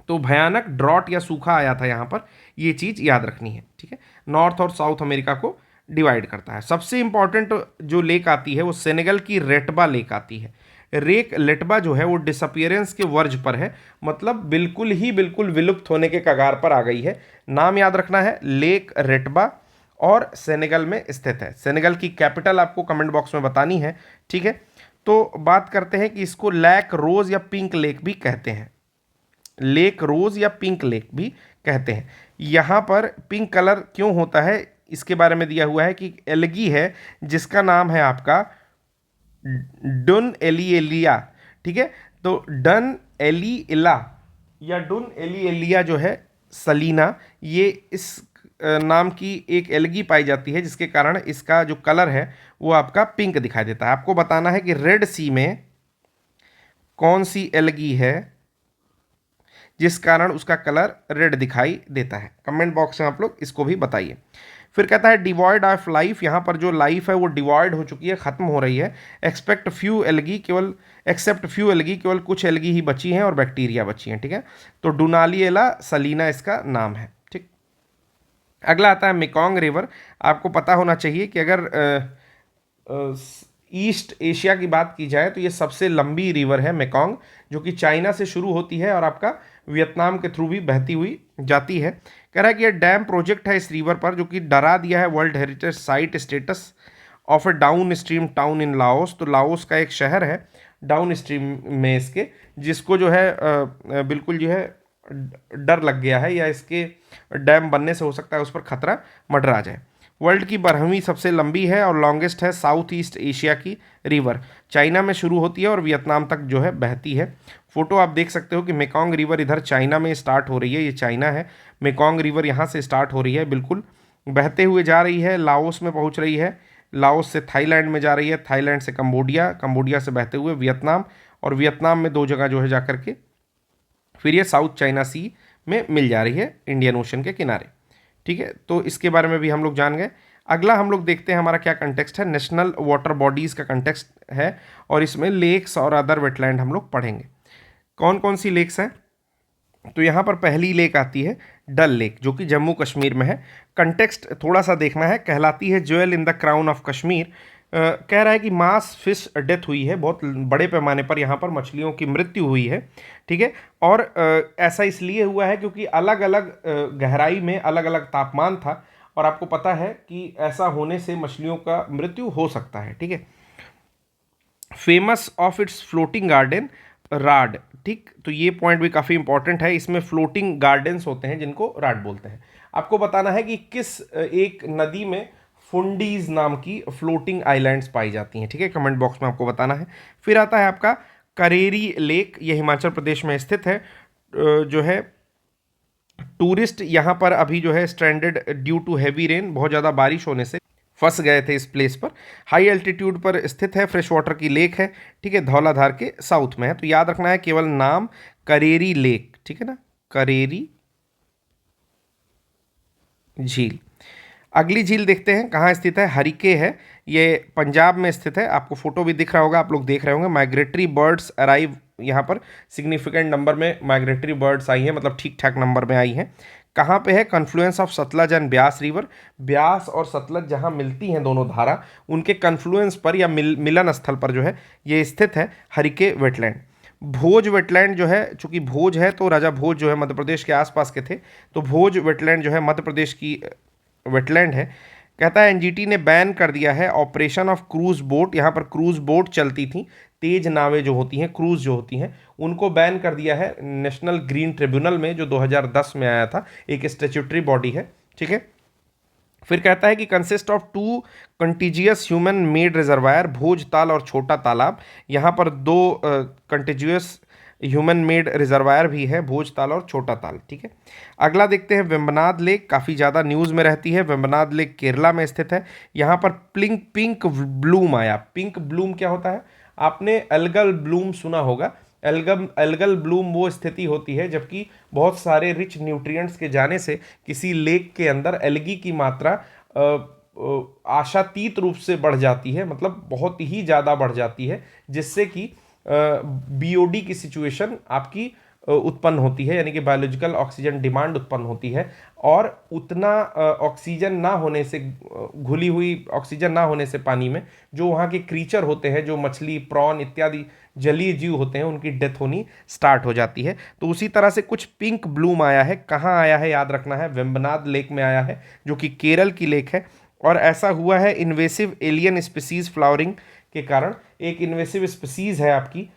तो भयानक ड्रॉट या सूखा आया था यहाँ पर, ये चीज़ याद रखनी है, ठीक है। नॉर्थ और साउथ अमेरिका को डिवाइड करता है। सबसे इंपॉर्टेंट जो लेक आती है वो सेनेगल की रेटबा लेक आती है। रेक लेटबा जो है वो डिसअपियरेंस के वर्ज पर है, मतलब बिल्कुल विलुप्त होने के कगार पर आ गई है। नाम याद रखना है, लेक रेटबा, और सेनेगल में स्थित है। सेनेगल की कैपिटल आपको कमेंट बॉक्स में बतानी है, ठीक है। तो बात करते हैं कि इसको लैक रोज या पिंक लेक भी कहते हैं, लेक रोज या पिंक लेक भी कहते हैं। यहाँ पर पिंक कलर क्यों होता है इसके बारे में दिया हुआ है कि एल्गी है जिसका नाम है आपका डुन एलिएलिया, ठीक है। तो डन एलिएला या डुन एलिएलिया जो है सलीना, ये इस नाम की एक एल्गी पाई जाती है जिसके कारण इसका जो कलर है वो आपका पिंक दिखाई देता है। आपको बताना है कि रेड सी में कौन सी एल्गी है जिस कारण उसका कलर रेड दिखाई देता है। कमेंट बॉक्स में आप लोग इसको भी बताइए। फिर कहता है डिवॉइड ऑफ लाइफ, यहाँ पर जो लाइफ है वो डिवॉइड हो चुकी है, खत्म हो रही है। एक्सपेक्ट फ्यू एल्गी, केवल एक्सेप्ट फ्यू एल्गी, केवल कुछ एल्गी ही बची हैं और बैक्टीरिया बची हैं, ठीक है। तो डुनालिएला सलीना इसका नाम है, ठीक। अगला आता है मेकोंग रिवर। आपको पता होना चाहिए कि अगर ईस्ट एशिया की बात की जाए तो ये सबसे लंबी रिवर है मेकोंग, जो कि चाइना से शुरू होती है और आपका वियतनाम के थ्रू भी बहती हुई जाती है। कह रहा है कि ये डैम प्रोजेक्ट है इस रिवर पर जो कि डरा दिया है world heritage site status of A down stream town in Laos. तो लाओस का एक शहर है डाउन स्ट्रीम में इसके, जिसको जो है बिल्कुल जो है डर लग गया है या इसके डैम बनने से हो सकता है उस पर खतरा मंडरा जाए। वर्ल्ड की 12वीं सबसे लंबी है और लॉन्गेस्ट है साउथ ईस्ट एशिया की रिवर। चाइना में शुरू होती है और वियतनाम तक जो है बहती है। फोटो आप देख सकते हो कि मेकोंग रिवर इधर चाइना में स्टार्ट हो रही है, ये चाइना है। मेकोंग रिवर यहाँ से स्टार्ट हो रही है, बिल्कुल बहते हुए जा रही है, लाओस में पहुँच रही है, लाओस से थाईलैंड में जा रही है, थाईलैंड से कंबोडिया, कंबोडिया से बहते हुए वियतनाम, और वियतनाम में 2 जगह जो है जा करके फिर ये साउथ चाइना सी में मिल जा रही है इंडियन ओशन के किनारे, ठीक है। तो इसके बारे में भी हम लोग जान गए। अगला हम लोग देखते हैं हमारा क्या कंटेक्स्ट है, नेशनल वाटर बॉडीज़ का कंटेक्स्ट है, और इसमें लेक्स और अदर वेटलैंड हम लोग पढ़ेंगे। कौन कौन सी लेक्स हैं, तो यहाँ पर पहली लेक आती है डल लेक, जो कि जम्मू कश्मीर में है। कंटेक्स्ट थोड़ा सा देखना है, कहलाती है jewel in the crown of Kashmir. कह रहा है कि मास फिश डेथ हुई है, बहुत बड़े पैमाने पर यहाँ पर मछलियों की मृत्यु हुई है, ठीक है। और ऐसा इसलिए हुआ है क्योंकि अलग अलग गहराई में अलग अलग तापमान था, और आपको पता है कि ऐसा होने से मछलियों का मृत्यु हो सकता है, ठीक है। Famous of its floating garden राड, ठीक। तो ये पॉइंट भी काफ़ी इंपॉर्टेंट है, इसमें फ्लोटिंग गार्डन्स होते हैं जिनको राड बोलते हैं। आपको बताना है कि किस एक नदी में फुंडीज नाम की फ्लोटिंग आइलैंड्स पाई जाती हैं, ठीक है। कमेंट बॉक्स में आपको बताना है। फिर आता है आपका करेरी लेक, ये हिमाचल प्रदेश में स्थित है। जो है टूरिस्ट यहाँ पर अभी जो है stranded due to heavy rain, बहुत ज़्यादा बारिश होने से फंस गए थे इस प्लेस पर। हाई एल्टीट्यूड पर स्थित है, फ्रेश वाटर की लेक है, ठीक है, धौलाधार के साउथ में है। तो याद रखना है केवल नाम करेरी लेक, ठीक है ना, करेरी झील। अगली झील देखते हैं कहाँ स्थित है, हरिके है, ये पंजाब में स्थित है। आपको फोटो भी दिख रहा होगा, आप लोग देख रहे होंगे। माइग्रेटरी बर्ड्स अराइव, यहाँ पर सिग्निफिकेंट नंबर में माइग्रेटरी बर्ड्स आई हैं, मतलब ठीक ठाक नंबर में आई हैं। कहाँ पे है, confluence of Sutlej and Beas river, Beas और सतलज जहाँ मिलती हैं दोनों धारा, उनके कन्फ्लुएंस पर या मिलन स्थल पर जो है ये स्थित है हरिके वेटलैंड। भोज वेटलैंड जो है, चूंकि भोज है तो राजा भोज जो है मध्य प्रदेश के आसपास के थे, तो भोज वेटलैंड जो है मध्य प्रदेश की वेटलैंड है। कहता है एनजीटी ने बैन कर दिया है ऑपरेशन ऑफ क्रूज बोट। यहाँ पर क्रूज बोट चलती थी, तेज नावें जो होती हैं, क्रूज जो होती हैं, उनको बैन कर दिया है नेशनल ग्रीन ट्रिब्यूनल में, जो 2010 में आया था, एक स्टेच्यूटरी बॉडी है। ठीक है। फिर कहता है कि consist of two contiguous human made reservoir, Bhoj Tal और छोटा तालाब। यहाँ पर दो कंटिजियस ह्यूमन मेड रिजर्वायर भी है, भोज ताल और छोटा ताल। ठीक है। अगला देखते हैं वेम्बनाड लेक, काफ़ी ज़्यादा न्यूज़ में रहती है। वेम्बनाड लेक केरला में स्थित है। यहाँ पर पिंक ब्लूम आया। पिंक ब्लूम क्या होता है? आपने एल्गल ब्लूम सुना होगा। एल्गल ब्लूम वो स्थिति होती है जबकि बहुत सारे रिच न्यूट्रिएंट्स के जाने से किसी लेक के अंदर एल्गी की मात्रा आशातीत रूप से बढ़ जाती है, मतलब बहुत ही ज़्यादा बढ़ जाती है, जिससे कि बीओडी की सिचुएशन आपकी उत्पन्न होती है, यानी कि बायोलॉजिकल ऑक्सीजन डिमांड उत्पन्न होती है। और उतना ऑक्सीजन ना होने से, घुली हुई ऑक्सीजन ना होने से पानी में जो वहाँ के क्रीचर होते हैं, जो मछली, प्रॉन इत्यादि जलीय जीव होते हैं, उनकी डेथ होनी स्टार्ट हो जाती है। तो उसी तरह से कुछ पिंक ब्लूम आया है। कहाँ आया है याद रखना है, वेम्बनाड लेक में आया है, जो कि केरल की लेक है। और ऐसा हुआ है इन्वेसिव एलियन स्पीसीज फ्लावरिंग के कारण। एक इन्वेसिव स्पीसीज है आपकी,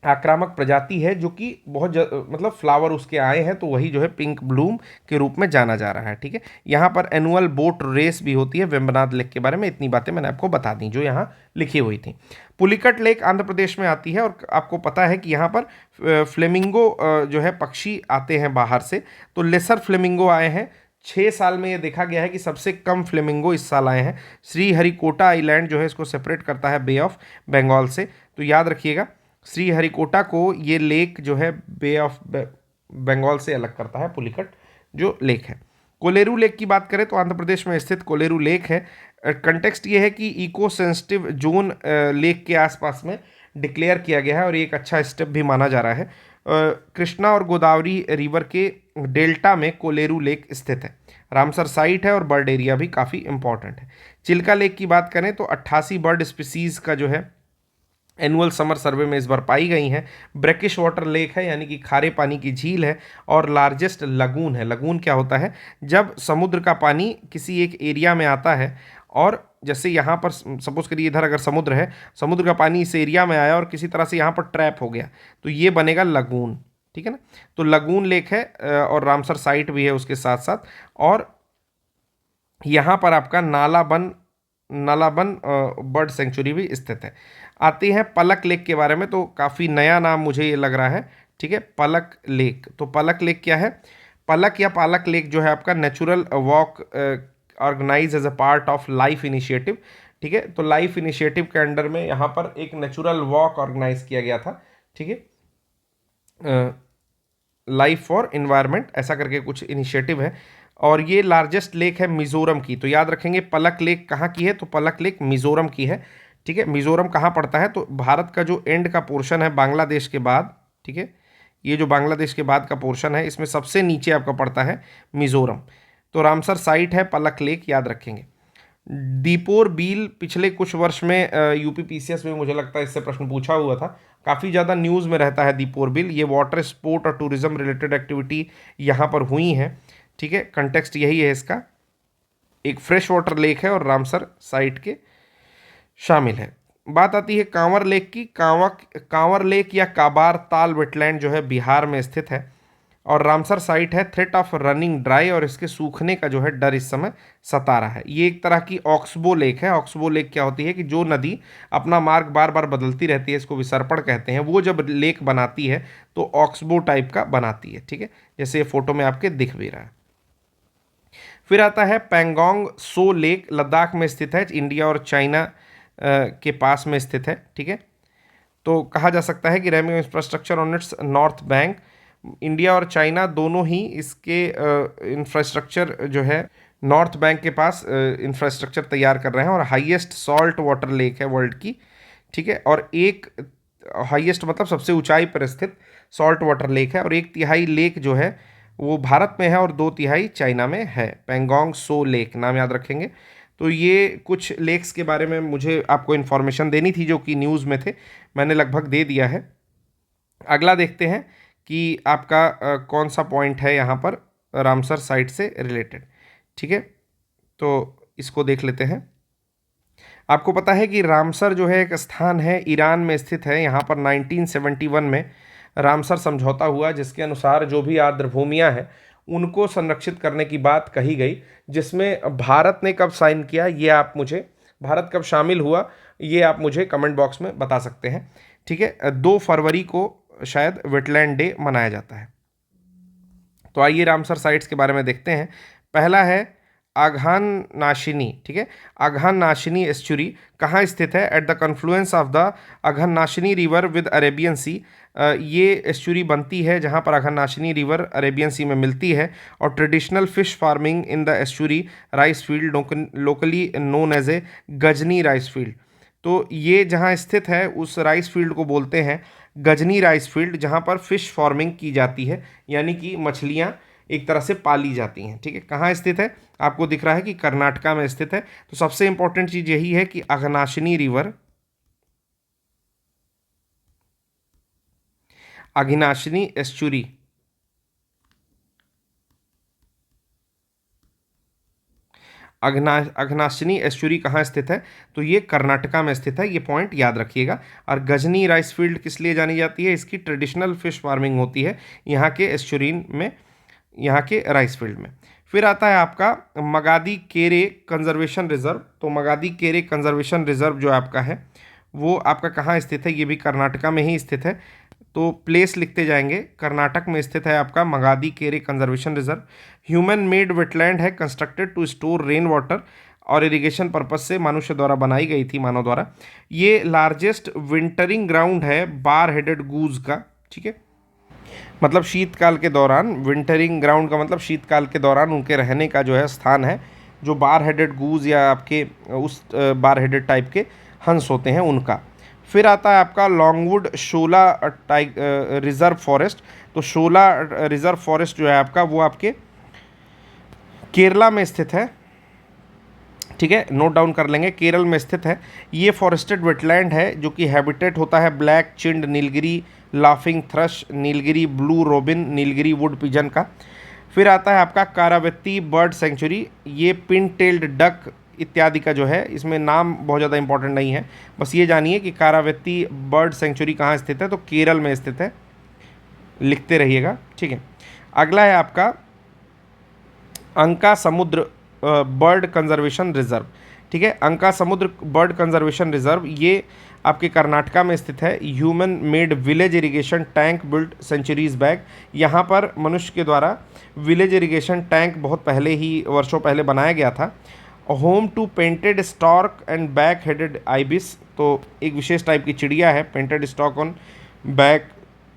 आक्रामक प्रजाति है, जो कि बहुत मतलब फ्लावर उसके आए हैं, तो वही जो है पिंक ब्लूम के रूप में जाना जा रहा है। ठीक है। यहाँ पर एनुअल बोट रेस भी होती है। वेम्बनाड लेक के बारे में इतनी बातें मैंने आपको बता दी जो यहाँ लिखी हुई थी। पुलिकट लेक आंध्र प्रदेश में आती है, और आपको पता है कि यहाँ पर फ्लेमिंगो जो है पक्षी आते हैं बाहर से। तो लेसर फ्लेमिंगो आए हैं 6 साल में। ये देखा गया है कि सबसे कम फ्लेमिंगो इस साल आए हैं। श्रीहरिकोटा आइलैंड जो है इसको सेपरेट करता है बे ऑफ बंगाल से, तो याद रखिएगा श्रीहरिकोटा को ये लेक जो है बे ऑफ बंगाल से अलग करता है, पुलिकट जो लेक है। कोलेरू लेक की बात करें तो आंध्र प्रदेश में स्थित कोलेरू लेक है। कंटेक्स्ट ये है कि इको सेंसिटिव जोन लेक के आसपास में डिक्लेयर किया गया है, और ये एक अच्छा स्टेप भी माना जा रहा है। कृष्णा और गोदावरी रिवर के डेल्टा में कोलेरू लेक स्थित है। रामसर साइट है और बर्ड एरिया भी काफ़ी इंपॉर्टेंट है। चिल्का लेक की बात करें तो 88 बर्ड स्पीसीज़ का जो है एनुअल समर सर्वे में इस बार पाई गई हैं। ब्रैकिश वाटर लेक है, यानी कि खारे पानी की झील है, और लार्जेस्ट लगून है। लगून क्या होता है? जब समुद्र का पानी किसी एक एरिया में आता है, और जैसे यहाँ पर सपोज करिए इधर अगर समुद्र है, समुद्र का पानी इस एरिया में आया और किसी तरह से यहाँ पर ट्रैप हो गया, तो ये बनेगा लगून। ठीक है ना। तो लगून लेक है, और रामसर साइट भी है उसके साथ साथ। और यहाँ पर आपका नालाबन बर्ड सेंचुरी भी स्थित है। आती हैं पलक लेक के बारे में, तो काफ़ी नया नाम मुझे ये लग रहा है। ठीक है, पलक लेक। तो पलक लेक क्या है? पलक या पालक लेक जो है आपका natural walk organise as a part of life initiative. ठीक है। तो लाइफ इनिशिएटिव के अंडर में यहाँ पर एक नेचुरल वॉक ऑर्गेनाइज किया गया था। ठीक है। लाइफ फॉर इन्वायरमेंट ऐसा करके कुछ इनिशिएटिव है, और ये लार्जेस्ट लेक है मिजोरम की। तो याद रखेंगे पलक लेक कहाँ की है, तो पलक लेक मिजोरम की है। ठीक है। मिजोरम कहाँ पड़ता है? तो भारत का जो एंड का पोर्शन है बांग्लादेश के बाद, ठीक है, ये जो बांग्लादेश के बाद का पोर्शन है, इसमें सबसे नीचे आपका पड़ता है मिजोरम। तो रामसर साइट है पलक लेक, याद रखेंगे। दीपोर बील पिछले कुछ वर्ष में यूपी पीसीएस में मुझे लगता है इससे प्रश्न पूछा हुआ था, काफ़ी ज़्यादा न्यूज़ में रहता है दीपोर बिल। ये वाटर स्पोर्ट और टूरिज्म रिलेटेड एक्टिविटी यहाँ पर हुई हैं। ठीक है। कंटेक्स्ट यही है इसका, एक फ्रेश वाटर लेक है और रामसर साइट के शामिल है। बात आती है कांवर लेक की। कांवर लेक या काबार ताल वेटलैंड जो है बिहार में स्थित है, और रामसर साइट है। थ्रेट ऑफ रनिंग ड्राई, और इसके सूखने का जो है डर इस समय सता रहा है। ये एक तरह की ऑक्सबो लेक है। ऑक्सबो लेक क्या होती है कि जो नदी अपना मार्ग बार बार बदलती रहती है, इसको विसर्पण कहते हैं, वो जब लेक बनाती है तो ऑक्सबो टाइप का बनाती है। ठीक है, जैसे ये फोटो में आपके दिख भी रहा है। फिर आता है पैंगोंग सो लेक, लद्दाख में स्थित है, इंडिया और चाइना के पास में स्थित है। ठीक है। तो कहा जा सकता है कि rhyming infrastructure on it's north bank, India और चाइना दोनों ही इसके इंफ्रास्ट्रक्चर जो है नॉर्थ बैंक के पास इंफ्रास्ट्रक्चर तैयार कर रहे हैं, और हाईएस्ट सॉल्ट वाटर लेक है वर्ल्ड की। ठीक है। और एक हाईएस्ट मतलब सबसे ऊंचाई पर स्थित सॉल्ट वाटर लेक है, और 1/3 लेक जो है वो भारत में है और 2/3 चाइना में है। पैंगोंग सो लेक नाम याद रखेंगे। तो ये कुछ लेक्स के बारे में मुझे आपको इन्फॉर्मेशन देनी थी जो कि न्यूज़ में थे, मैंने लगभग दे दिया है। अगला देखते हैं कि आपका कौन सा पॉइंट है यहाँ पर रामसर साइट से रिलेटेड। ठीक है। तो इसको देख लेते हैं। आपको पता है कि रामसर जो है एक स्थान है, ईरान में स्थित है। यहाँ पर 1971 में रामसर समझौता हुआ, जिसके अनुसार जो भी आर्द्र भूमियाँ हैं उनको संरक्षित करने की बात कही गई, जिसमें भारत ने कब साइन किया ये आप मुझे, भारत कब शामिल हुआ ये आप मुझे कमेंट बॉक्स में बता सकते हैं। ठीक है, 2 फरवरी को शायद वेटलैंड डे मनाया जाता है। तो आइए रामसर साइट्स के बारे में देखते हैं। पहला है आघान नाशिनी। ठीक है, आघान नाशिनी एस्चुरी कहाँ स्थित है? At the confluence of the Aghanashini river with Arabian sea. ये एस्चुरी बनती है जहाँ पर आघान नाशिनी रिवर अरेबियन सी में मिलती है। और traditional fish farming in the estuary, rice field locally known as a Gazni rice field. तो ये जहाँ स्थित है उस राइस फील्ड को बोलते हैं गजनी राइस फील्ड, जहाँ पर फिश फार्मिंग की जाती है, यानी कि मछलियाँ एक तरह से पाली जाती हैं। ठीक है, कहाँ स्थित है? आपको दिख रहा है कि कर्नाटका में स्थित है। तो सबसे इंपॉर्टेंट चीज यही है कि Aghanashini river, Aghanashini estuary, Aghanashini estuary कहाँ स्थित है? तो ये कर्नाटका में स्थित है। ये पॉइंट याद रखिएगा। और गजनी राइस फील्ड किस लिए जानी जाती है? इसकी ट्रेडिशनल फिश फार्मिंग होती है यहाँ के एस्चुरीन में, यहाँ के राइस फील्ड में। फिर आता है आपका मगादी केरे कंजर्वेशन रिजर्व। तो मगादी केरे कंजर्वेशन रिजर्व जो आपका है वो आपका कहाँ स्थित है? ये भी कर्नाटका में ही स्थित है। तो प्लेस लिखते जाएंगे, कर्नाटक में स्थित है आपका Magadi Kere conservation reserve. Human made wetland है, constructed to store rain water और इरिगेशन पर्पज से मनुष्य द्वारा बनाई गई थी, मानव द्वारा। ये लार्जेस्ट विंटरिंग ग्राउंड है बार हेडेड गूज का। ठीक है, मतलब शीतकाल के दौरान, विंटरिंग ग्राउंड का मतलब शीतकाल के दौरान उनके रहने का जो है स्थान है, जो बार हेडेड गूज या आपके उस बार हेडेड टाइप के हंस होते हैं उनका। फिर आता है आपका लॉन्गवुड शोला रिजर्व फॉरेस्ट। तो शोला रिजर्व फॉरेस्ट जो है आपका वो आपके केरला में स्थित है। ठीक है, नोट डाउन कर लेंगे, केरल में स्थित है। ये फॉरेस्टेड वेटलैंड है जो कि हैबिटेट होता है black chinned Nilgiri, laughing thrush, Nilgiri blue robin, Nilgiri wood pigeon का। फिर आता है आपका कारावती बर्ड सेंचुरी। ये पिन टेल्ड डक इत्यादि का जो है, इसमें नाम बहुत ज़्यादा इंपॉर्टेंट नहीं है, बस ये जानिए कि कारावती बर्ड सेंचुरी कहाँ स्थित है? तो केरल में स्थित है, लिखते रहिएगा। ठीक है, अगला है आपका अंका समुद्र बर्ड कंजर्वेशन रिजर्व। ठीक है, अंका समुद्र बर्ड कंजर्वेशन रिजर्व ये आपके कर्नाटका में स्थित है। Human made village irrigation tank built centuries back. यहाँ पर मनुष्य के द्वारा विलेज इरिगेशन टैंक बहुत पहले ही, वर्षों पहले बनाया गया था। Home to painted stork and back headed ibis. तो एक विशेष टाइप की चिड़िया है, painted stock on back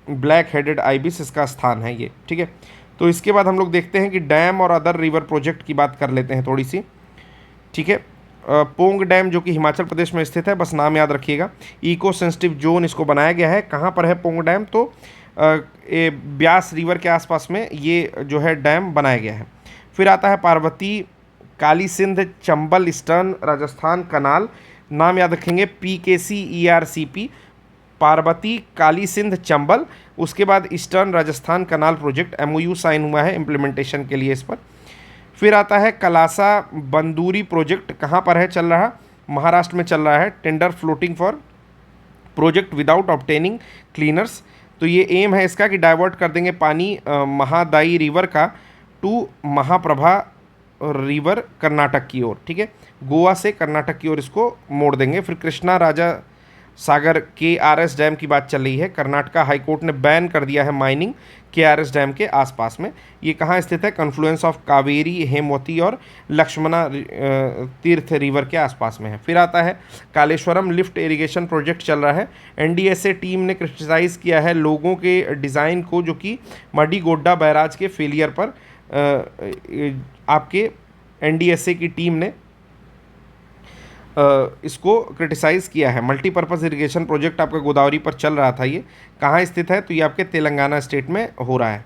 black headed ibis इसका स्थान है ये। ठीक है, तो इसके बाद हम लोग देखते हैं कि डैम और अदर रिवर प्रोजेक्ट की बात कर लेते हैं थोड़ी सी। ठीक है, पोंग डैम जो कि हिमाचल प्रदेश में स्थित है, बस नाम याद रखिएगा। इको सेंसिटिव जोन इसको बनाया गया है। कहाँ पर है पोंग डैम? तो ब्यास रिवर के आसपास में ये जो है डैम बनाया गया है। फिर आता है पार्वती काली सिंध चंबल ईस्टर्न राजस्थान कनाल। नाम याद रखेंगे, PKCERCP, पार्वती काली सिंध चंबल। उसके बाद ईस्टर्न राजस्थान कनाल प्रोजेक्ट, MOU साइन हुआ है इम्प्लीमेंटेशन के लिए इस पर। फिर आता है कलासा बंदूरी प्रोजेक्ट। कहाँ पर है चल रहा? महाराष्ट्र में चल रहा है। Tender floating for project without obtaining cleaners. तो ये एम है इसका कि डाइवर्ट कर देंगे पानी महादाई रिवर का टू महाप्रभा रिवर कर्नाटक की ओर। ठीक है, गोवा से कर्नाटक की ओर इसको मोड़ देंगे। फिर कृष्णा राजा सागर KRS डैम की बात चल रही है। कर्नाटका हाईकोर्ट ने बैन कर दिया है माइनिंग KRS डैम के आसपास में। ये कहाँ स्थित है? कन्फ्लुएंस ऑफ कावेरी, हेमवती और लक्ष्मणा तीर्थ रिवर के आसपास में है। फिर आता है कालेश्वरम लिफ्ट इरिगेशन प्रोजेक्ट चल रहा है। NDSA टीम ने क्रिटिसाइज़ किया है लोगों के डिज़ाइन को, जो कि मडीगोड्डा बैराज के फेलियर पर आपके NDSA की टीम ने इसको क्रिटिसाइज़ किया है। मल्टीपर्पज़ इरिगेशन प्रोजेक्ट आपका गोदावरी पर चल रहा था। ये कहाँ स्थित है? तो ये आपके तेलंगाना स्टेट में हो रहा है।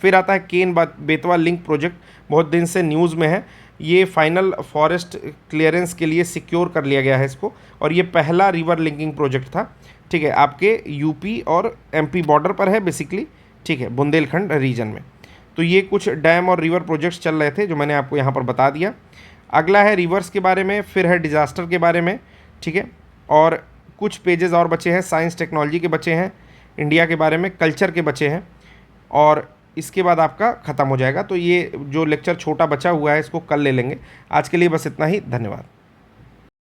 फिर आता है केन बेतवा लिंक प्रोजेक्ट, बहुत दिन से न्यूज़ में है। ये फाइनल फॉरेस्ट क्लियरेंस के लिए सिक्योर कर लिया गया है इसको, और ये पहला रिवर लिंकिंग प्रोजेक्ट था। ठीक है, आपके UP और MP बॉर्डर पर है बेसिकली। ठीक है, बुंदेलखंड रीजन में। तो ये कुछ डैम और रिवर प्रोजेक्ट्स चल रहे थे जो मैंने आपको यहाँ पर बता दिया। अगला है रिवर्स के बारे में, फिर है डिज़ास्टर के बारे में, ठीक है। और कुछ पेजेस और बचे हैं, साइंस टेक्नोलॉजी के बचे हैं, इंडिया के बारे में, कल्चर के बचे हैं, और इसके बाद आपका ख़त्म हो जाएगा। तो ये जो लेक्चर छोटा बचा हुआ है इसको कल ले लेंगे। आज के लिए बस इतना ही, धन्यवाद।